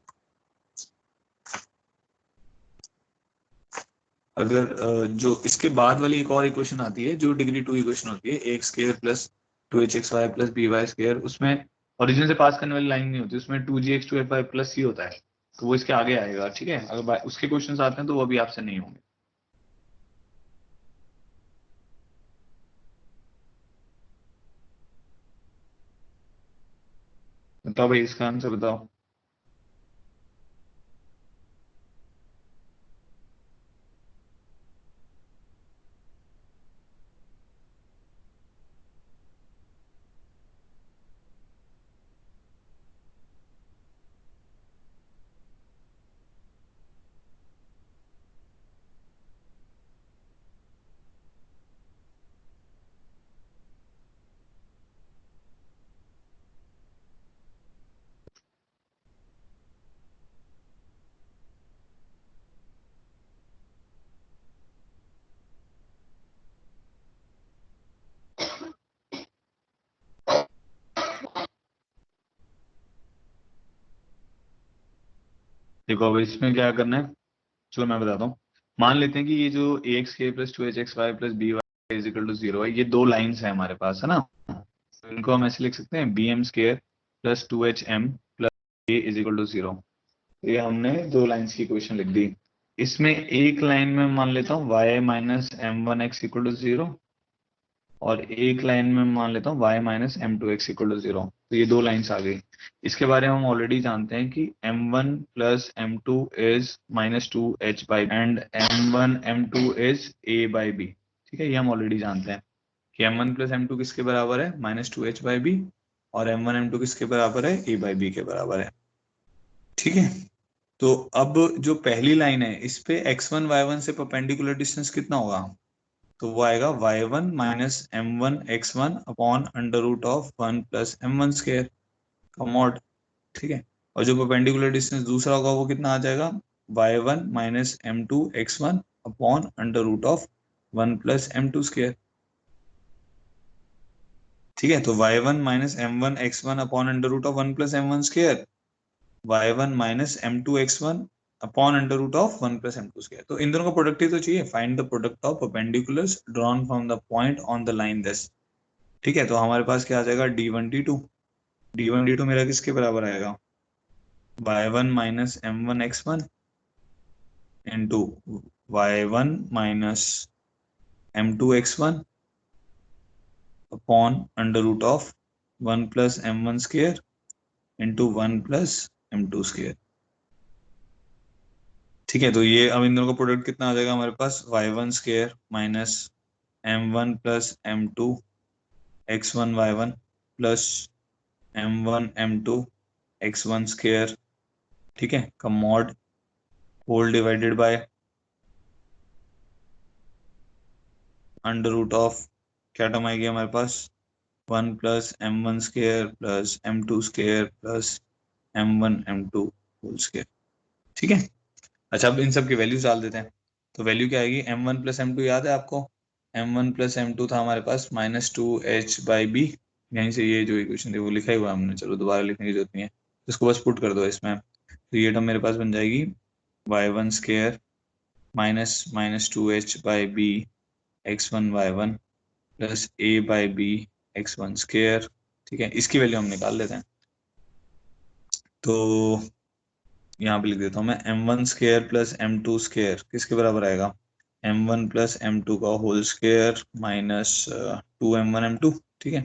अगर जो इसके बाद वाली एक और इक्वेशन आती है जो डिग्री 2 इक्वेशन होती है, x square plus 2hxy plus by square, उसमें ओरिजिन से पास करने वाली लाइन नहीं होती, उसमें 2gx 2fy प्लस ही होता है, तो वो इसके आगे आएगा। ठीक है, अगर उसके क्वेश्चंस आते हैं तो वो अभी आपसे नहीं होंगे। बताओ भाई, इसका आंसर बताओ। देखो अब इसमें क्या करना है, चलो मैं बताता हूँ। मान लेते हैं कि ये जो ax k plus 2hxy plus by is equal to 0 है, ये दो लाइंस है हमारे पास, है ना। तो इनको हम ऐसे लिख सकते हैं bm square plus 2hm plus a is equal to 0। ये हमने दो लाइंस की इक्वेशन लिख दी। इसमें एक लाइन में मान लेता हूँ y minus m1x equal to 0 और एक लाइन में मान लेता हूँ y minus m2x equal to 0। तो ये दो लाइंस आ गई। इसके बारे में हम ऑलरेडी जानते हैं कि m1 plus m2 is minus 2h by and m1 m2 is a by b। ठीक है, ये हम ऑलरेडी जानते हैं कि m1 प्लस m2 किसके बराबर है, माइनस 2h बाई b, और m1 m2 किसके बराबर है, a बाई b के बराबर है। ठीक है, तो अब जो पहली लाइन है इस पे x1 y1 से परपेंडिकुलर डिस्टेंस कितना होगा, तो वो आएगा y1 minus m1 x1 upon under root of 1 plus m1 square का मॉड। ठीक है, और जो परपेंडिकुलर डिस्टेंस दूसरा होगा वो कितना आ जाएगा, y1 minus m2 x1 upon under root of 1 plus m2 square. ठीक है, तो y1 minus m1 x1 upon under root of 1 plus m1 square, y1 minus m2 x1 upon under root of 1 plus m2 square. तो इन दोनों का product ही तो चाहिए। Find the product of perpendiculars drawn from the point on the line this. ठीक है, तो हमारे पास क्या आ जाएगा, d1 d2। d1 d2 मेरा किसके बराबर आएगा, y1 minus m1 x1 into y1 minus m2 x1 upon under root of 1 plus m1 square into 1 plus m2 square. ठीक है, तो ये अब इन दोनों का प्रोडक्ट कितना आ जाएगा हमारे पास, y1 square minus m1 plus m2 x1 y1 plus m1 m2 x1 square, ठीक है, का mod whole divided by under root of, क्या टर्म आएगी हमारे पास, 1 plus m1 square plus m2 square plus m1 m2 whole square. ठीक है, अच्छा अब इन सब की वैल्यूज डाल देते हैं। तो वैल्यू क्या आएगी, m1 प्लस m2 याद है आपको, m1 प्लस m2 था हमारे पास -2h/b, यहीं से ये जो इक्वेशन थी वो लिखा ही हुआ है हमने, चलो दोबारा लिखने की जरूरत नहीं है, इसको बस पुट कर दो इसमें। तो ये टर्म मेरे पास बन जाएगी y1 square minus -2h/b x1 y1 plus a/b x1 square. ठीक है, इसकी वैल्यू हम निकाल लेते हैं। तो यहाँ पे लिख देता हूँ मैं, m1 square plus m2 square किसके बराबर आएगा, m1 प्लस m2 का whole square minus 2m1 m2। ठीक है,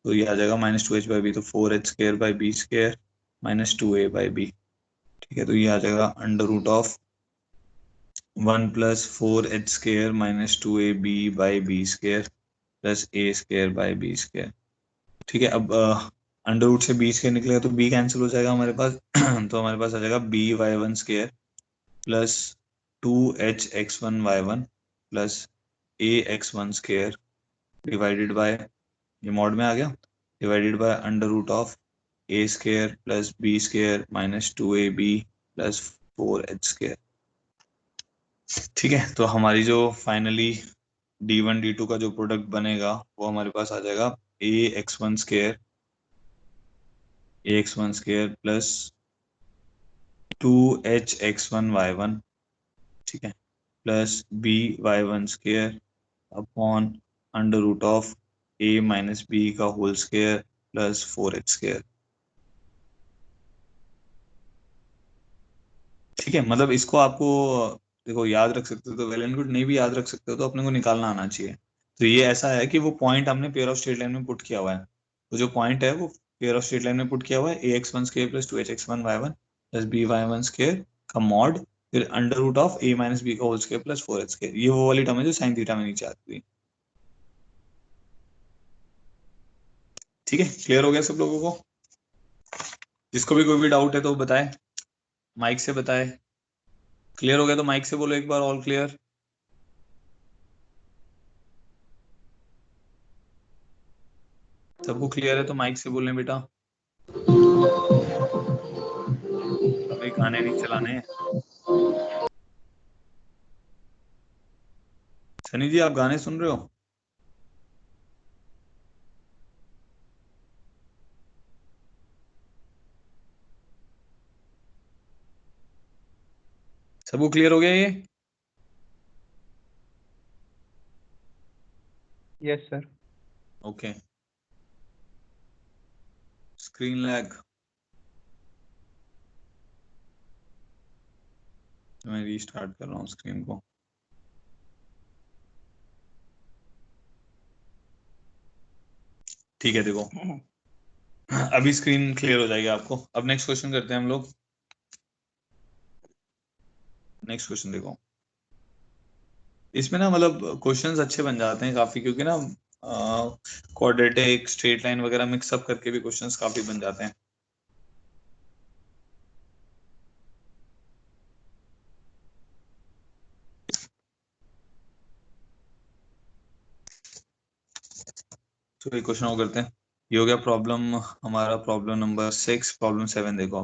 तो ये आ जाएगा -2h/b, तो 4h square by b square minus 2a/b। ठीक है, तो ये आ जाएगा under root of 1 plus 4h square minus 2ab/b square plus a square by b square. ठीक है, अब अंडर रूट से b स्क्वायर निकलेगा तो b कैंसिल हो जाएगा हमारे पास तो हमारे पास आ जाएगा by1 square plus 2h(x1) y1 plus ax1 square divided by, ये मॉड में आ गया, divided by under root of a square plus b square minus 2ab plus 4h square. ठीक है, तो हमारी जो फाइनली d1 d2 का जो प्रोडक्ट बनेगा वो हमारे पास आ जाएगा ax1 square plus 2h(x1) y1, ठीक है, plus by1 square upon under root of a minus b का whole square plus 4h square. ठीक है, मतलब इसको आपको देखो याद रख सकते हो तो वेल एंड गुड, नहीं भी याद रख सकते हो तो अपने को निकालना आना चाहिए। तो ये ऐसा है कि वो पॉइंट हमने पेयर ऑफ स्ट्रेट लाइन में पुट किया हुआ है, तो जो पॉइंट है वो पेयर ऑफ स्ट्रेट लाइन में पुट किया हुआ है ax1 square plus 2h(x1 y1 plus by1 square का मॉड, फिर under root of a minus b का whole square plus 4h square. ये वो वाली टर्म है जो साइन थीटा में नीचे आती है। ठीक है, क्लियर हो गया सब लोगों को, जिसको भी कोई भी डाउट है तो बताए, माइक से बताए। क्लियर हो गया तो माइक से बोलो एक बार, ऑल क्लियर। सबको क्लियर है तो माइक से बोलें बेटा, अभी गाने नहीं चलाने हैं। सनी जी आप गाने सुन रहे हो? सबको क्लियर हो गया ये? Yes sir. Okay, screen lag, मैं रीस्टार्ट कर रहा हूँ स्क्रीन को। ठीक है, देखो अभी स्क्रीन क्लियर हो जाएगी आपको। अब नेक्स्ट क्वेश्चन करते हैं हम लोग। नेक्स्ट क्वेश्चन देखो, इसमें ना मतलब क्वेश्चंस अच्छे बन जाते हैं काफी, क्योंकि ना क्वाड्रेटिक स्ट्रेट लाइन वगैरह मिक्सअप करके भी क्वेश्चंस काफी बन जाते हैं। तो एक क्वेश्चन और करते हैं, ये हो गया प्रॉब्लम हमारा, प्रॉब्लम नंबर 6। प्रॉब्लम 7 देखो,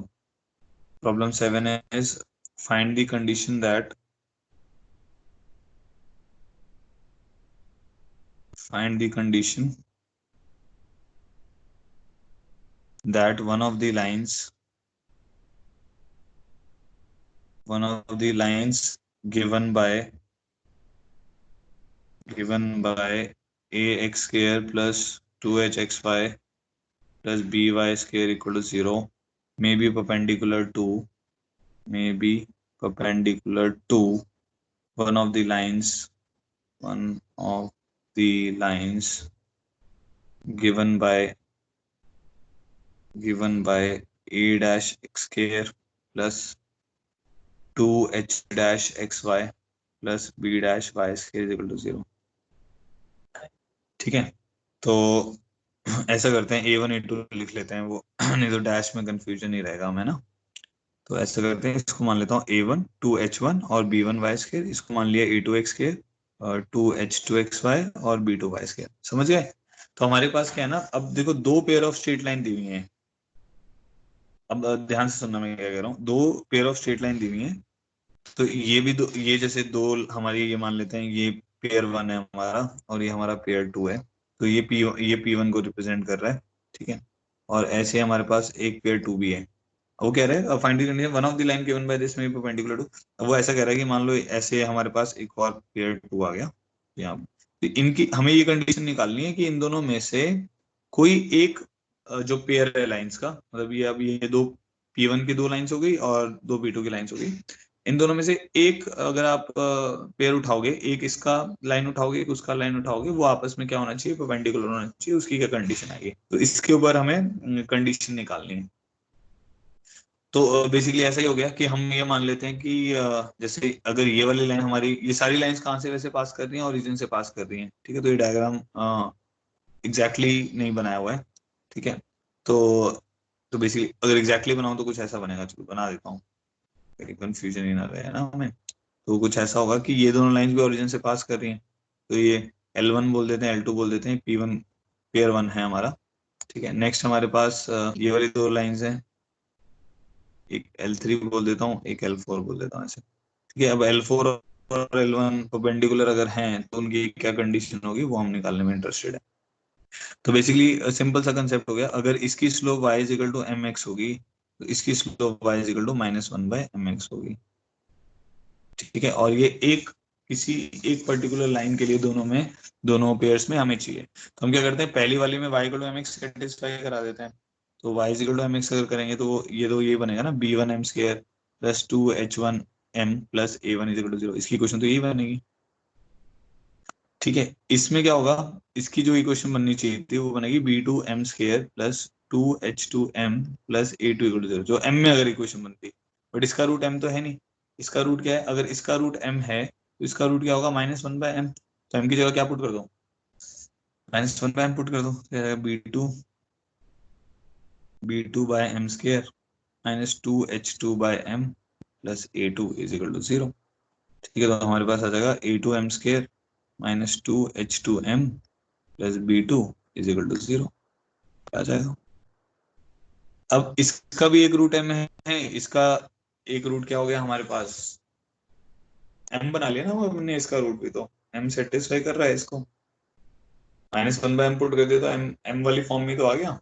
problem 7 is find the condition that, find the condition that one of the lines given by ax square plus 2hxy plus by square equal to 0 may be perpendicular to one of the lines given by a dash x square plus 2h dash xy plus b dash y square equal to 0। ठीक है, तो ऐसा करते हैं a1 a2 लिख लेते हैं वो नहीं तो डैश में कंफ्यूजन ही रहेगा हमें ना। तो ऐसा करते हैं, इसको मान लेता हूँ a1 2h1 और b1 y स्क्वायर, इसको मान लिया a2 x स्क्वायर और 2h2 xy और b2 y स्क्वायर। समझ गए? तो हमारे पास क्या है ना, अब देखो दो पेयर ऑफ स्ट्रेट लाइन दी हुई है। अब ध्यान से सुनना मैं क्या कह रहा हूँ, दो पेयर ऑफ स्ट्रेट लाइन दी हुई है। तो ये भी दो, ये जैसे दो हमारी, ये मान लेते हैं ये पेयर 1 है हमारा और ये हमारा पेयर 2 है। तो ये P1 को रिप्रेजेंट कर रहा है। ठीक है, और ऐसे हमारे पास एक पेयर 2 भी है। वो कह रहा है find the condition one of the line given by this में परपेंडिकुलर टू। अब वो ऐसा कह रहा है कि मान लो ऐसे हमारे पास एक और पेयर 2 आ गया यहाँ पे। तो इनकी हमें ये कंडीशन निकालनी है कि इन दोनों में से कोई एक जो पेयर है लाइंस का, मतलब ये अब ये दो P1 की दो लाइंस हो गई और दो P2 की लाइंस हो गई। इन दोनों में से एक अगर आप पेयर उठाओगे, एक इसका लाइन उठाओगे एक उसका लाइन उठाओगे, वो आपस में क्या होना चाहिए, परपेंडिकुलर होना चाहिए। उसकी क्या कंडीशन आएगी, तो इसके ऊपर हमें कंडीशन निकालनी है। तो बेसिकली ऐसा ही हो गया कि हम ये मान लेते हैं कि जैसे अगर ये वाली लाइन हमारी, ये सारी लाइंस कहाँ से वैसे पास कर रही हैं, ओरिजिन से पास कर रही हैं। ठीक है, तो ये डायग्राम एग्जैक्टली नहीं बनाया हुआ है। ठीक है, तो बेसिकली अगर एग्जैक्टली बनाऊं तो कुछ ऐसा बनेगा, चलो बना देता हूँ ताकि कंफ्यूजन ही ना रहे ना हमें। तो कुछ ऐसा होगा कि ये दोनों लाइंस भी ओरिजिन से पास कर रही हैं। तो ये L1 बोल देते हैं, L2 बोल देते हैं, P1 पेयर 1 है हमारा। ठीक है, नेक्स्ट हमारे पास ये वाली दो लाइंस हैं, एक L3 बोल देता हूँ, एक L4 बोल देता हूँ ऐसे। ठीक है, अब L4 और L1 परपेंडिकुलर अगर हैं तो उनकी क्या कंडीशन होगी वो हम निकालने में इंटरेस्टेड है। तो बेसिकली सिंपल सा कंसेप्ट हो गया, अगर इसकी slope y is equal to mx होगी तो इसकी slope y is equal to -1/mx होगी। ठीक है, और ये एक किसी एक पर्टिकुलर लाइन के लिए दोनों पेयर्स में हमें चाहिए। तो हम क्या करते हैं, पहली वाली में y equal to mx satisfy करा देते हैं। तो y is equal to mx अगर करेंगे तो ये बनेगा ना b1m square plus 2h1m plus a1 is equal to 0। इसकी इक्वेशन तो यही बनेगी। ठीक है, इसमें क्या होगा, इसकी जो इक्वेशन बननी चाहिए थी वो बनेगी b2m square plus 2h2m plus a2 equal to 0, जो m में अगर इक्वेशन बनती। बट इसका रूट m तो है नहीं। इसका रूट क्या है, अगर इसका रूट m है तो इसका रूट क्या होगा, -1/m। तो m की जगह क्या पुट कर दो, -1/m पुट कर दो, b2/m square -2h2/m plus a2 is equal to 0। ठीक है, तो हमारे पास आ जाएगा a2m square -2h2m plus b2 is equal to 0 आ जाएगा। अब इसका भी एक रूट m है, इसका एक रूट क्या हो गया हमारे पास, m बना लिया ना वो हमने, इसका रूट भी तो m सेटिस्फाई कर रहा है इसको। -1/m पुट कर दिया तो m वाली फॉर्म में तो आ गया।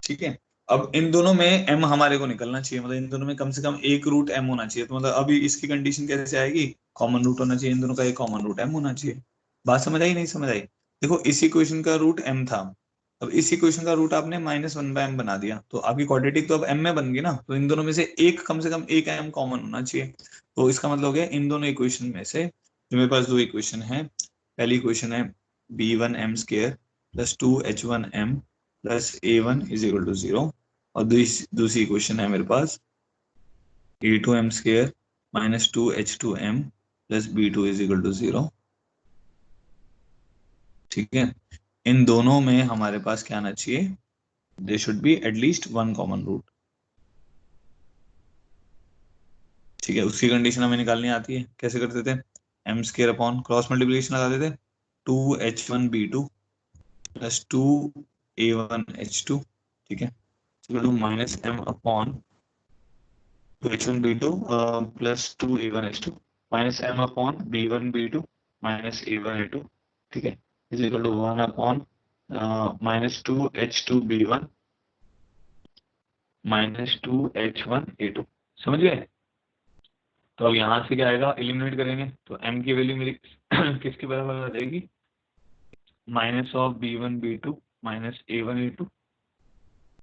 ठीक है, अब इन दोनों में m हमारे को निकलना चाहिए, मतलब इन दोनों में कम से कम एक रूट m होना चाहिए। तो मतलब अभी इसकी कंडीशन कैसे आएगी, कॉमन रूट होना चाहिए, इन दोनों का एक कॉमन रूट m होना चाहिए। बात समझ आई नहीं समझ आई? देखो इस इक्वेशन का रूट m था, अब इस इक्वेशन का रूट आपने -1/m बना दिया, तो आपकी क्वाड्रेटिक तो अब m में बन गई ना। तो इन दोनों में से एक कम से कम एक m कॉमन होना चाहिए। तो इसका मतलब हो गया इन दोनों इक्वेशन में से, जो मेरे पास दो इक्वेशन है, पहली इक्वेशन है b1m square plus 2h1m plus a1 is equal to 0, और दूसरी इक्वेशन है मेरे पास a2m square -2h2m plus b2 is equal to 0। ठीक है, इन दोनों में हमारे पास क्या आना चाहिए, they should be at least one common root. ठीक है, उसकी कंडीशन हमें निकालनी आती है, कैसे करते थे, m square upon cross multiplication लगा देते, 2h1b2 प्लस 2a1h2। ठीक है, equal to -m upon 2h1b2 plus 2a1h2 minus m upon b1b2 minus a1a2। ठीक है, is equal to 1 upon -2h2b1 -2h1a2। समझ गए? तो अब यहाँ से क्या आएगा, एलिमिनेट करेंगे तो m की वैल्यू मेरी किसके बराबर आ जाएगी, -b1b2 माइनस a1a2।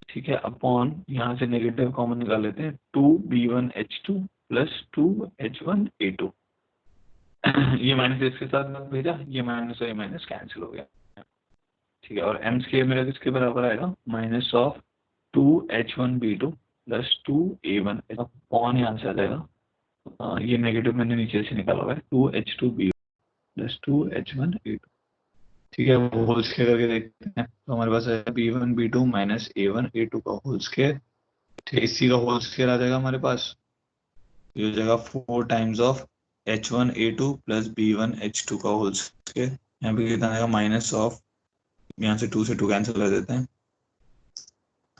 ठीक है, अपॉन यहाँ से नेगेटिव कॉमन निकाल लेते हैं, 2b1h2 प्लस 2h1a2। ये माइनस इसके साथ भेजा, ये माइनस और ये माइनस कैंसिल हो गया। ठीक है, और एम स्क्वायर मेरा किसके बराबर आएगा, minus of 2h1b2 plus 2a1 upon यहाँ से आ जाएगा, ये नेगेटिव मैंने नीचे से निकाला हुआ है, 2h2b प्लस 2h1a2। ठीक है, वो होल स्क्वायर करके देखते हैं। तो हमारे पास है b1b2 माइनस a1a2 का होल स्क्वायर। ठीक है, इसी का होल स्क्वायर आ जाएगा हमारे पास, ये हो जाएगा 4 times of h1a2 plus b1h2 का होल स्क्वायर। यहाँ पे कितना आएगा, माइनस ऑफ, यहाँ से 2 से 2 कैंसिल कर देते हैं,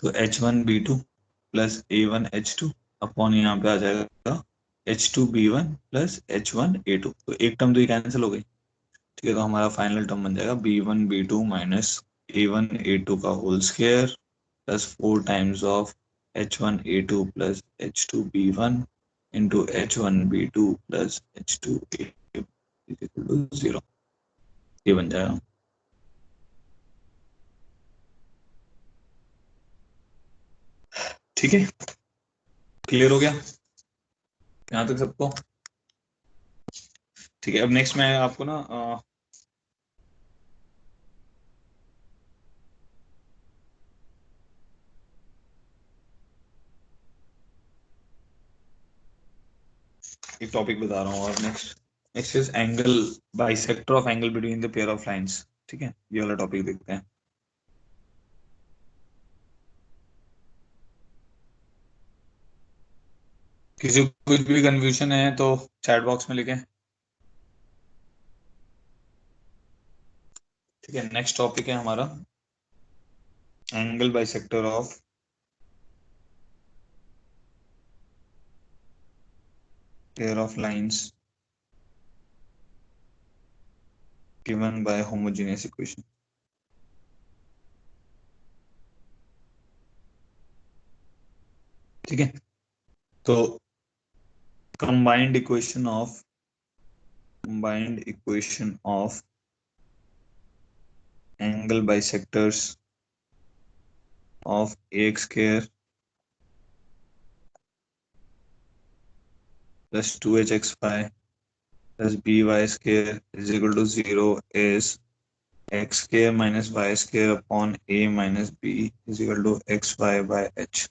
तो h1b2 प्लस a1h2 अपॉन यहाँ पे आ जाएगा h2b1 प्लस h1a2। तो एक टर्म तो ये कैंसिल हो गई। ठीक है, तो हमारा फाइनल टर्म बन जाएगा b1b2 माइनस a1a2 का whole square plus 4 times of h1a2 plus h2b1 into h1b2 plus h2a2 equal to 0। ये बन जाएगा। ठीक है, क्लियर हो गया यहाँ तक सबको? ठीक है, अब नेक्स्ट मैं आपको ना एक टॉपिक बता रहा हूँ। और next is angle bisector of angle between the pair of lines. ठीक है, ये वाला टॉपिक देखते हैं। किसी को कुछ भी कंफ्यूजन है तो चैट बॉक्स में लिखें। ठीक है, नेक्स्ट टॉपिक है हमारा angle bisector of pair of lines given by homogeneous equation. ठीक है, तो combined equation of angle bisectors of ax square plus 2hxy plus by square is equal to 0 is x square minus y square upon a minus b is equal to xy by h.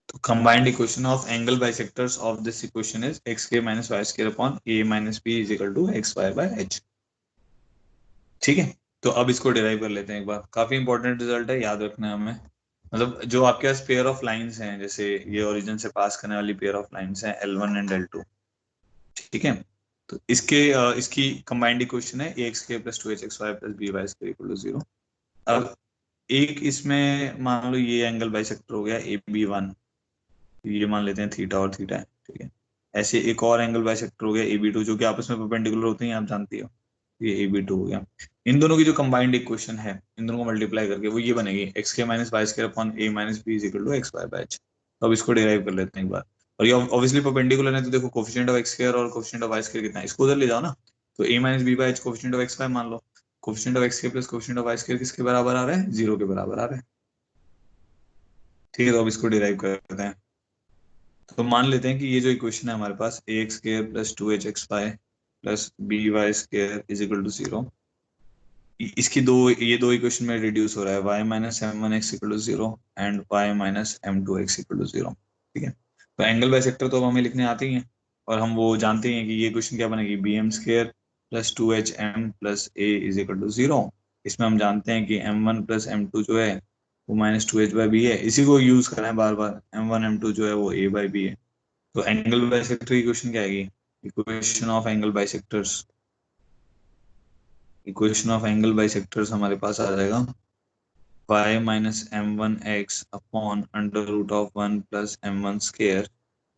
तो combined equation of angle bisectors of this equation is x square minus y square upon a minus b is equal to xy by h. ठीक है, तो अब इसको derive कर लेते हैं एक बार। काफी इंपॉर्टेंट रिजल्ट है, याद रखना है हमें। मतलब जो आपके पास पेयर ऑफ लाइंस हैं, जैसे ये ओरिजिन से पास करने वाली पेयर ऑफ लाइंस हैं L1 एंड L2। ठीक है, तो इसकी कंबाइंड इक्वेशन है ax square plus 2hxy plus by square equal to 0। अब एक इसमें मान लो ये एंगल बाइसेक्टर हो गया AB1, ये मान लेते हैं थीटा और थीटा है। ठीक है, ऐसे एक और एंगल बाइसेक्टर हो गया AB2 जो कि आपस में परपेंडिकुलर होते हैं, आप जानती हो, ये AB2 हो गया। इन दोनों की जो कंबाइंड इक्वेशन है, इन दोनों को मल्टीप्लाई करके वो ये बनेगी x के minus y square upon a minus b is equal to x y by h. तो अब इसको डिराइव कर लेते हैं एक बार। और ये ऑब्वियसली परपेंडिकुलर है, तो देखो कोफिशिएंट ऑफ x स्क्वायर और कोफिशिएंट ऑफ y स्क्वायर कितना है, इसको उधर ले जाओ ना। तो a minus b by h coefficient of x y मान लो, coefficient of x square plus coefficient of y square किसके बराबर आ रहा है, 0 के बराबर आ रहा है। ठीक है, तो अब इसको डिराइव करते हैं। तो मान लेते हैं कि ये जो इक्वेशन है हमारे पास ax square plus 2hxy plus by square is equal to 0, इसकी ये दो इक्वेशन में रिड्यूस हो रहा है, y minus m one x equal to 0 and y minus m two x equal to 0। ठीक है, तो एंगल बाइसेक्टर तो हमें लिखने आते ही हैं, और हम वो जानते हैं कि ये इक्वेशन क्या बनेगी, b m square plus 2h m plus a is equal to 0। इसमें हम जानते हैं कि m1 प्लस m2 जो है वो माइनस 2h बाई बी है, इसी को यूज करना है बार बार। m1 m2 जो है वो a बाई बी है। तो एंगल बाइसेक्टर की इक्वेशन क्या आएगी, equation of angle bisectors, equation of angle bisectors हमारे पास आ जाएगा y minus m one x upon under root of 1 plus m one square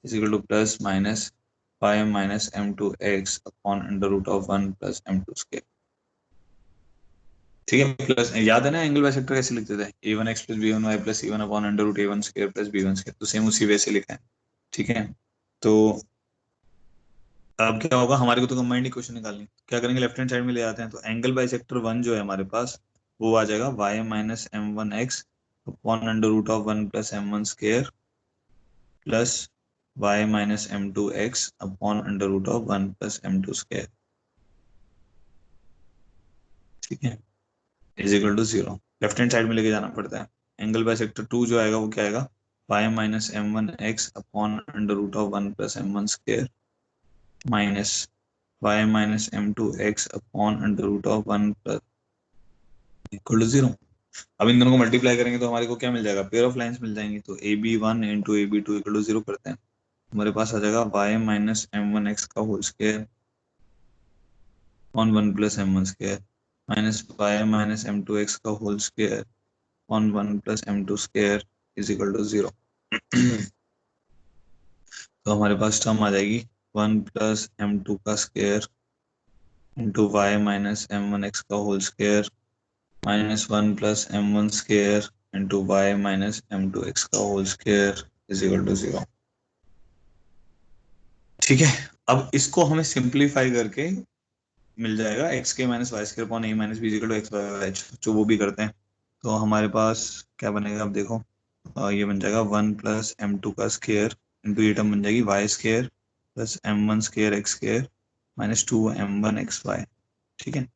is equal to plus minus y minus m two x upon under root of 1 plus m two square. ठीक है, plus याद है ना angle bisector कैसे लिखते थे, a1 x plus b1 y plus c1 upon under root a1 square plus b1 square, तो same उसी वे से लिखा है। ठीक है, तो अब क्या होगा, हमारे को तो कंबाइंड इक्वेशन निकालनी, क्या करेंगे, लेफ्ट हैंड साइड में ले आते हैं। तो एंगल बाइसेक्टर 1 जो है हमारे पास वो आ जाएगा y minus m one x upon under root of 1 plus m one square plus y minus m two x upon under root of 1 plus m two square. ठीक है, is equal to 0। Left hand side में लेके जाना पड़ता है। Angle bisector 2 जो आएगा वो क्या आएगा, y minus m1x upon under root of 1 plus m1 square minus y minus m2x upon under root of 1 plus equal to 0। अब इन दोनों को मल्टीप्लाई करेंगे तो हमारे को क्या मिल जाएगा, पेयर ऑफ लाइंस मिल जाएंगी। तो AB1 into AB2 equal to 0 करते हैं, हमारे पास आ जाएगा y माइनस m1x का whole square on 1 plus m1 square minus y minus m2x का whole square on 1 plus m2 square is equal to 0। तो हमारे पास टर्म आ जाएगी 1 प्लस m2 का square into y minus m1x का whole square minus 1 plus m1 square into y minus m2x का whole square is equal to 0। ठीक है, अब इसको हमें सिंप्लीफाई करके मिल जाएगा एक्स के minus y square upon a minus b equal to x by h, जो वो भी करते हैं। तो हमारे पास क्या बनेगा, अब देखो ये बन जाएगा 1 प्लस m2 का स्क्वायर इंटू ये टर्म बन जाएगी y square plus m1 square x square minus 2m1 x y. ठीक है,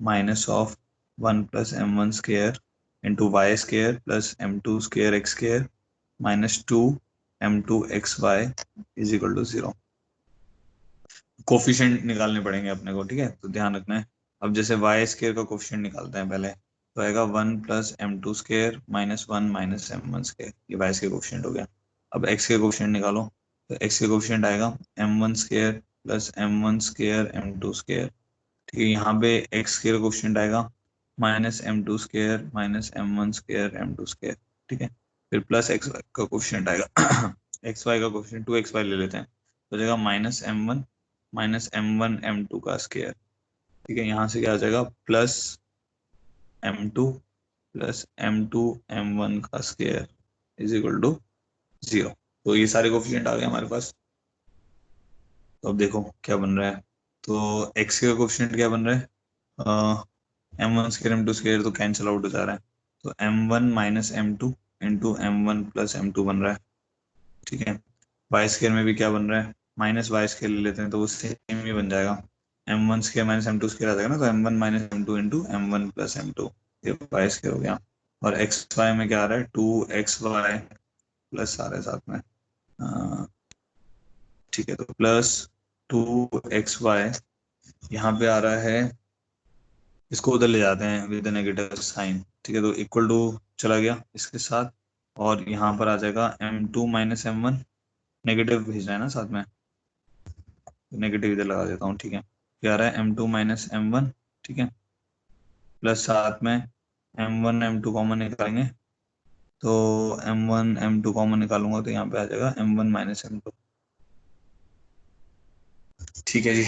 minus of 1 plus m1 square into y square plus m2 square x square minus 2m2 x y is equal to 0। Coefficient निकालने पड़ेंगे अपने को, ठीक है, तो ध्यान रखना है। अब जैसे वाई स्क्वायर का कोफिशिएंट निकालते हैं पहले, तो आएगा 1 plus m2 square minus 1 minus m1 square, ये वाई के कोफिशिएंट हो गया। अब एक्स के कोफिशिएंट निकालो, तो एक्स के कोफिशिएंट आएगा m1 square plus m1 square m2 square. ठीक है, यहाँ पे एक्स के कोफिशिएंट आएगा minus m2 square minus m1 square m2 square. ठीक है, फिर प्लस एक्स का कोफिशिएंट आएगा एक्स वाई का कोफिशिएंट 2 xy ले लेते हैं, तो जाएगा minus m1 minus m1 m2 का स्क्वायर। ठीक है, यहाँ से क्या आ जाएगा plus m2 plus m2 m1 का स्क्वायर इज इक्वल टू 0। तो ये सारे कोफिशिएंट आ गए हमारे पास। तो अब देखो क्या बन रहा है, तो x का कोफिशिएंट क्या बन रहा है, m1 स्क्वायर m2 स्क्वायर तो कैंसिल आउट हो जा रहा है, तो m1 minus m2 into m1 plus m2 बन रहा है। ठीक है, वाई स्क्वायर में भी क्या बन रहा है, माइनस वाई स्क्वायर ले लेते हैं तो वो सेम ही बन जाएगा, m1 square minus m2 square आ जाएगा ना, तो m1 minus m2 into m1 plus m2, ये वाई स्क्वायर हो गया। और एक्स वाई में क्या आ रहा है, 2xy प्लस आ रहा है साथ में, ठीक है, तो प्लस 2xy यहाँ पे आ रहा है, इसको उधर ले जाते हैं विद नेगेटिव साइन। ठीक है, तो इक्वल टू चला गया इसके साथ, और यहाँ पर आ जाएगा m2 माइनस m1, नेगेटिव भेजना है ना साथ में, नेगेटिव इधर लगा देता हूँ। ठीक है, क्या आ रहा है m2 माइनस m1, ठीक है, प्लस साथ में m1 m2 कॉमन निकालेंगे, तो m1 m2 कॉमन निकालूंगा तो यहाँ पे आ जाएगा m1 माइनस m2। ठीक है जी,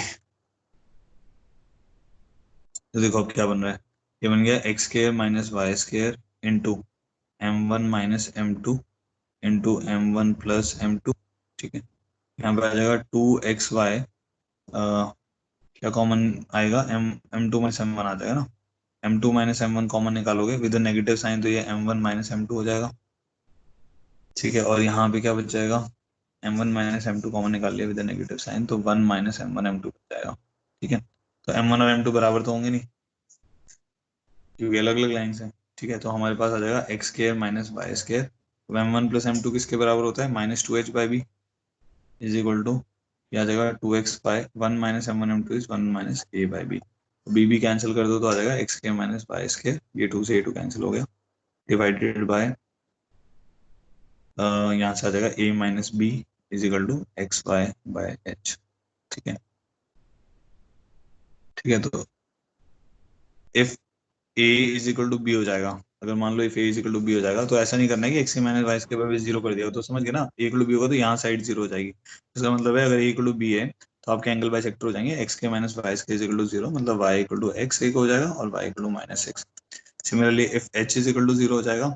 तो देखो अब क्या बन रहा है, ये बन गया x square minus y square into m1 minus m2 into m1 plus m2। ठीक है, यहाँ पे आ जाएगा 2xy, क्या कॉमन आएगा, m2 माइनस m1 आ जाएगा ना, m2 माइनस m1 कॉमन निकालोगे विद नेगेटिव साइन, तो ये m1 माइनस m2 हो जाएगा। ठीक है, और यहाँ पे क्या बच जाएगा, m1 माइनस m2 कॉमन निकाल लिया विद नेगेटिव साइन, तो 1 माइनस m1 m2 बच जाएगा। ठीक है, तो m1 और m2 बराबर तो होंगे नहीं क्योंकि अलग अलग लाइन्स हैं। ठीक है, तो हमारे पास आ जाएगा x square minus y square, तो m1 प्लस m2 किसके बराबर होता है, minus 2h by b is equal to, यह आ जाएगा 2x by 1 minus m1 m2 is 1 minus a by b, b भी कैंसिल कर दो तो आ जाएगा x square minus y square, ये 2 से a2 कैंसिल हो गया, डिवाइडेड बाय यहाँ से आ जाएगा a minus b is equal to x y by h. ठीक है, ठीक है, तो if a is equal to b हो जाएगा, अगर मान लो if a is equal to b हो जाएगा, तो ऐसा नहीं करना है कि एक्स माइनस वाई के बाद जीरो कर दिया, तो समझ गए ना, a इक्वल टू बी होगा तो यहाँ साइड जीरो हो जाएगी। इसका मतलब है अगर a इक्वल टू बी है तो आपके एंगल बाई सेक्टर हो जाएंगे एक्स के माइनस वाई के इज इक्वल टू जीरो, मतलब y इक्वल टू एक्स एक हो जाएगा और y equal to minus x. Similarly if h is equal to zero हो जाएगा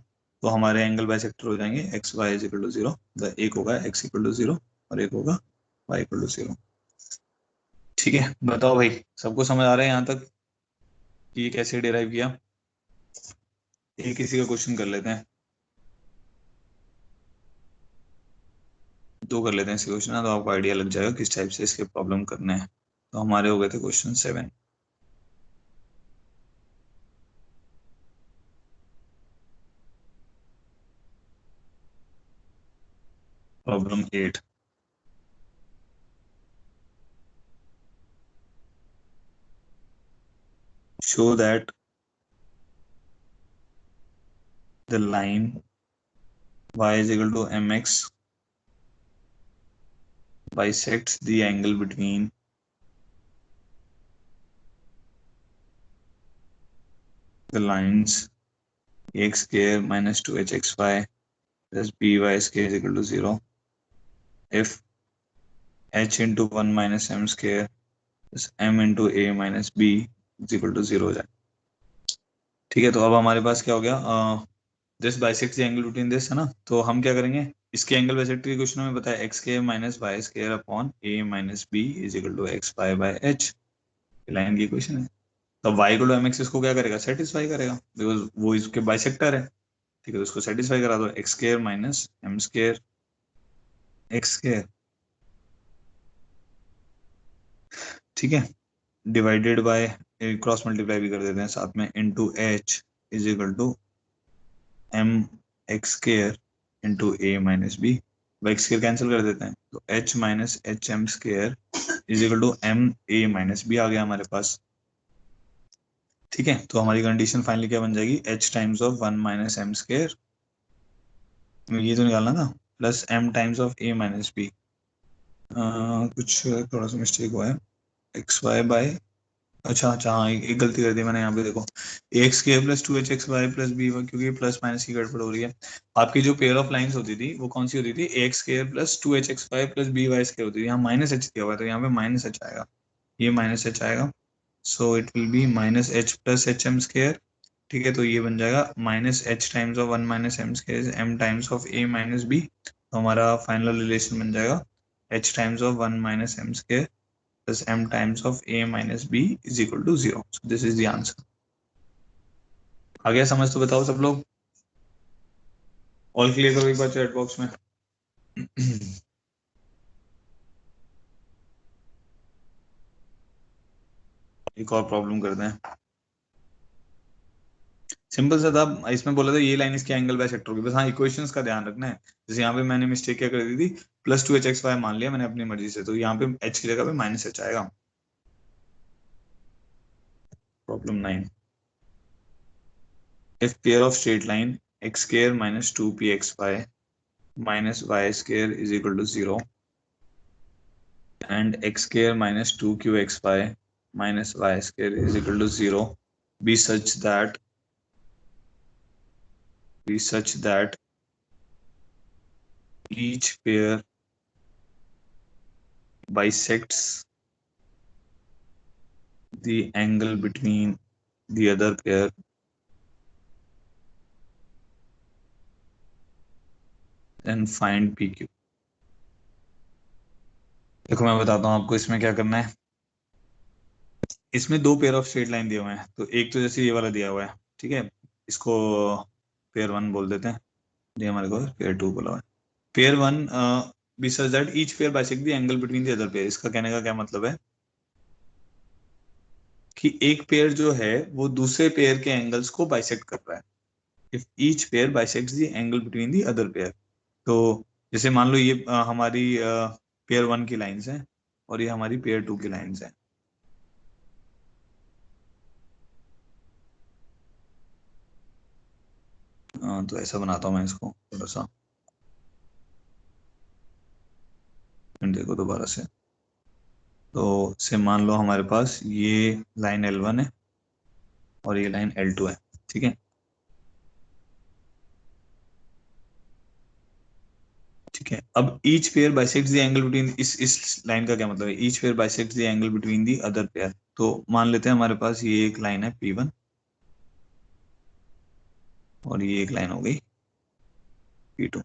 तो हमारे एंगल बाई सेक्टर हो जाएंगे x y is equal to zero, एक होगा x इक्वल टू जीरो और एक होगा y इक्वल टू जीरो। ठीक है, बताओ भाई सबको समझ आ रहा है यहाँ तक कि ये कैसे डिराइव किया, एक किसी का क्वेश्चन कर लेते हैं, दो कर लेते हैं इसके क्वेश्चन, तो आपको आइडिया लग जाएगा किस टाइप से इसके प्रॉब्लम करने हैं। तो हमारे हो गए थे question 7। Problem 8. Show that the line y is equal to mx bisects the angle between the lines x square minus 2hxy plus by square is equal to 0 if h into 1 minus m square plus m into a minus b is equal to 0 हो जाए। ठीक है, तो अब हमारे पास क्या हो गया, this bisects the angle between this, है ना। तो हम क्या करेंगे, इसके एंगल बाइसेक्ट के क्वेश्चन में बताया एक्स के minus y square upon a minus b is equal to x y by h, line की क्वेश्चन है। तो y equal to m x इसको क्या करेगा, सेटिस्फाई करेगा, बिकॉज वो इसके बाइसेक्टर है। ठीक है, तो उसको सेटिस्फाई करा दो, x square minus m square x square, ठीक है, डिवाइडेड बाय क्रॉस मल्टीप्लाई भी कर देते हैं साथ में, into h is equal to m x square into a minus b, x square cancel कर देते हैं, तो h minus h m square is equal to m a minus b आ गया हमारे पास। ठीक है, तो हमारी कंडीशन फाइनली क्या बन जाएगी, h times of 1 minus m square, ये तो निकालना था, plus m times of a minus b, कुछ थोड़ा सा मिस्टेक हुआ है, एक्स वाई बाय, अच्छा अच्छा हाँ, एक गलती कर दी मैंने यहाँ पे, देखो एक्स के प्लस 2hxy प्लस बी, क्योंकि प्लस माइनस की गड़बड़ हो रही है। आपकी जो पेयर ऑफ लाइंस होती थी वो कौन सी होती थी, एक्स के plus 2hxy plus B Y square होती थी, यहाँ माइनस एच दिया हुआ है तो यहाँ पे माइनस एच आएगा, ये माइनस एच आएगा, so it will be minus h plus h m square. ठीक है, तो ये बन जाएगा minus h times of 1 minus m square m times of a minus b, तो हमारा फाइनल रिलेशन बन जाएगा h times of 1 minus m square plus m times of a minus b is equal to 0. So this is the answer. आ गया समझ, तो बताओ सब लोग, ऑल क्लियर करो एक बार चैट बॉक्स में। एक और प्रॉब्लम करते हैं, सिंपल सा था, इसमें बोला था ये लाइन इसके एंगल बाइसेक्टर होगी, बस हाँ इक्वेशंस का ध्यान रखना है। जैसे यहाँ पे मैंने मिस्टेक क्या कर दी थी, प्लस 2hxy मान लिया मैंने अपनी मर्जी से, तो यहाँ पे h की जगह पे माइनस एच आएगा। Problem 9, if pair of straight line x square minus 2pxy minus y square is equal to 0 and x square minus 2qxy minus y square is equal to 0 be such that each pair bisects the angle between the other pair then find PQ। देखो मैं बताता हूँ आपको इसमें क्या करना है, इसमें दो पेयर ऑफ स्ट्रेट लाइन दिए हुए हैं, तो एक तो जैसे ये वाला दिया हुआ है, ठीक है, इसको पेयर 1 बोल देते हैं, ये हमारे को पेयर 2 बोला हुआ है। Pair 1 be such that each pair bisect the angle between the other pair, इसका कहने का क्या मतलब है कि एक पेयर जो है वो दूसरे पेयर के एंगल्स को बाइसेक्ट कर रहा है, if each pair bisects the angle between the other pair. तो जैसे मान लो ये हमारी पेयर 1 की लाइंस हैं और ये हमारी पेयर 2 की लाइंस हैं, तो ऐसा बनाता हूँ मैं इसको थोड़ा सा, देखो दोबारा से, तो से मान लो हमारे पास ये लाइन L1 है और ये लाइन L2 है, ठीक है, ठीक है। अब each pair bisects the angle between, इस लाइन का क्या मतलब है, each pair bisects the angle between the other pair, तो मान लेते हैं हमारे पास ये एक लाइन है P1 और ये एक लाइन हो गई P2।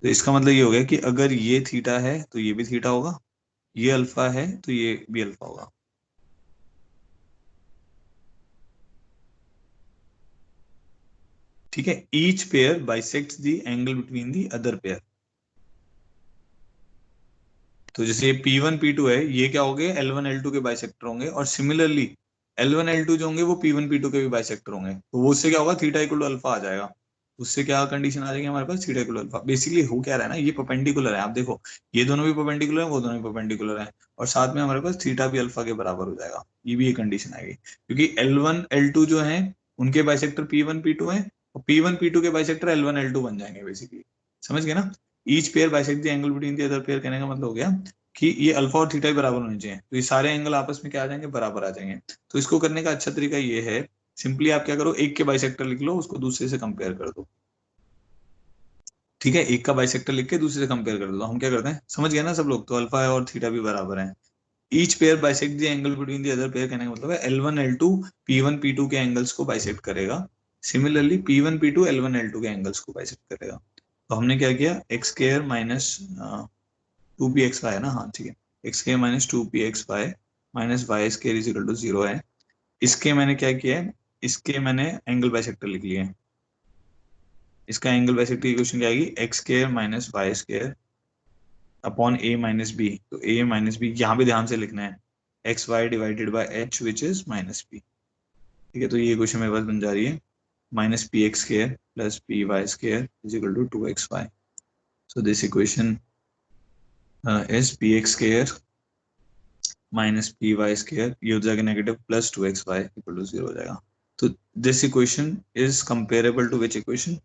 तो इसका मतलब ये हो गया कि अगर ये थीटा है तो ये भी थीटा होगा, ये अल्फा है तो ये भी अल्फा होगा। ठीक है, each pair bisects the angle between the other pair, तो जैसे P1 P2 है, ये क्या हो गए L1 L2 के बाइसेक्टर होंगे, और सिमिलरली L1 L2 जो होंगे वो P1 P2 के भी बाइसेक्टर होंगे, तो वो उससे क्या होगा, थीटा इक्वल टू अल्फा आ जाएगा। उससे क्या कंडीशन आ जाएगी हमारे पास, theta equal to alpha. Basically हो क्या रहा है ना, ये परपेंडिकुलर है, आप देखो ये दोनों भी परपेंडिकुलर है, वो दोनों भी परपेंडिकुलर है, और साथ में हमारे पास थीटा भी अल्फा के बराबर हो जाएगा, ये भी एक कंडीशन आएगी, क्योंकि L1 L2 जो है उनके बाइसेक्टर P1 P2 है, और P1 P2 के बाइसेक्टर L1 L2 बन जाएंगे बेसिकली, समझ गए ना। Each pair bisect the angle between the other pair, कहने का मतलब हो गया कि ये अल्फा और थीटा ही बराबर होने चाहिए, तो ये सारे एंगल आपस में क्या आ जाएंगे, बराबर आ जाएंगे। तो इसको करने का अच्छा तरीका ये है, सिंपली आप क्या करो, एक के बाइसेक्टर लिख लो, उसको दूसरे से कंपेयर कर दो, ठीक है, एक का बाइसेक्टर लिख के दूसरे से कंपेयर कर दो। तो हम क्या करते हैं, समझ गए ना सब लोग, तो अल्फा है और थीटा भी बराबर है। Each pair bisect the angle between the other pair, कहने का मतलब है L1 L2 P1 P2 के एंगल्स को बाइसेक्ट करेगा, similarly P1 P2 L1 L2 के एंगल्स को बाइसेक्ट करेगा। तो हमने क्या किया, एक्स स्क्वायर माइनस 2pxy है ना, हाँ ठीक है, x square minus 2pxy minus y square is equal to 0 है। इसके मैंने क्या किया है, इसके मैंने एंगल बाइसेक्टर लिख लिए हैं। इसका एंगल बाइसेक्टर इक्वेशन क्या आएगी, x square minus y square upon a minus b. तो a माइनस बी यहाँ भी ध्यान से लिखना है, x y divided by h which is minus b, ठीक है। तो ये इक्वेशन मेरे पास बन जा रही है minus p x square plus p y square is equal to 2xy। So this equation is p x square minus p y square, ये हो जाएगा negative, plus 2xy equal to 0 हो जाएगा। तो this equation is comparable to which equation,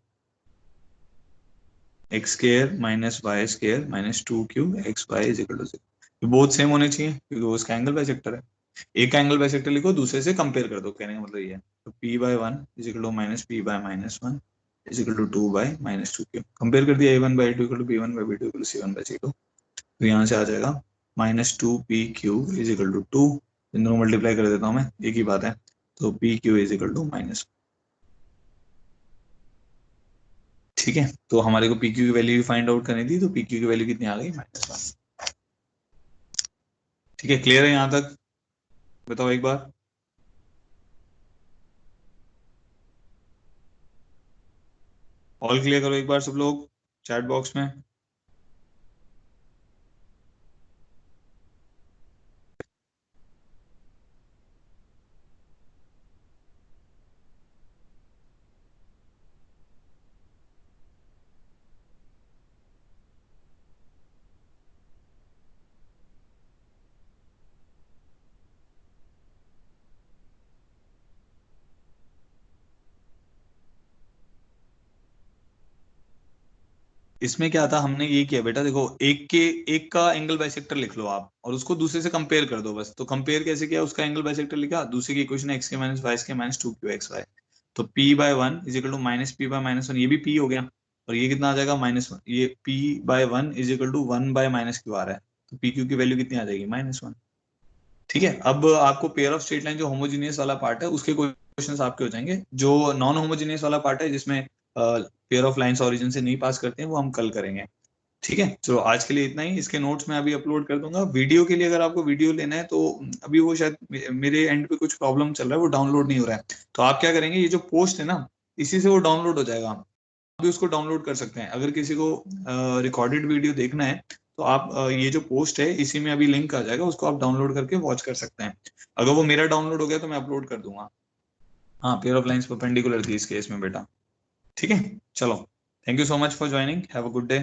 x square minus y square minus 2qxy is equal to 0। Both same होने चाहिए क्योंकि वो उसका एंगल बाइसेक्टर है। एक का एंगल बाइसेक्टर लिखो, दूसरे से कंपेयर कर दो, कहने का मतलब ये है। तो p by 1 is equal to minus p by minus 1 is equal to 2 by minus 2q। Compare कर दिया, a1 by 2 equal to b1 by b2 equal to c1 by c2। तो यहाँ से आ जाएगा minus 2pq is equal to 2, इन दोनों multiply कर देता हूँ मैं, एक ही बात है। तो pq is equal to minus, ठीक है। तो हमारे को pq की वैल्यू भी फाइंड आउट करनी थी, तो pq की वैल्यू कितनी आ गई, -1। ठीक है, क्लियर है यहाँ तक, बताओ एक बार। ऑल क्लियर करो एक बार सब लोग चैट बॉक्स में। इसमें क्या था, हमने ये किया बेटा, देखो एक का एंगल बाइसेक्टर लिख लो आप, और उसको दूसरे से कंपेयर कर दो बस। तो कंपेयर कैसे किया, उसका एंगल बाइसेक्टर लिखा, दूसरे की इक्वेशन एक्स के माइनस वाई के माइनस 2qxy। तो p by 1 is equal to minus p by minus 1, ये भी p हो गया, और ये कितना आ जाएगा -1, ये p by 1 is equal to 1 by minus q आ रहा है, तो p q की वैल्यू कितनी आ जाएगी, -1। ठीक है, अब आपको पेयर ऑफ स्ट्रेट लाइन जो होमोजीनियस वाला पार्ट है उसके क्वेश्चंस आपके हो जाएंगे, जो नॉन होमोजीनियस वाला पार्ट है जिसमें पेयर ऑफ लाइंस ओरिजिन से नहीं पास करते हैं, वो हम कल करेंगे। ठीक है, चलो आज के लिए इतना ही। इसके नोट्स मैं अभी अपलोड कर दूंगा। वीडियो के लिए अगर आपको वीडियो लेना है तो अभी वो शायद मेरे एंड पे कुछ प्रॉब्लम चल रहा है, वो डाउनलोड नहीं हो रहा है। तो आप क्या करेंगे, ये जो पोस्ट है ना, इसी से वो डाउनलोड हो जाएगा, आप भी उसको डाउनलोड कर सकते हैं। अगर किसी को रिकॉर्डेड वीडियो देखना है तो आप ये जो पोस्ट है इसी में अभी लिंक आ जाएगा, उसको आप डाउनलोड करके वॉच कर सकते हैं। अगर वो मेरा डाउनलोड हो गया तो मैं अपलोड कर दूंगा। हाँ, पेयर ऑफ लाइंस परपेंडिकुलर थी इस केस में बेटा। ठीक है, चलो, thank you so much for joining, have a good day.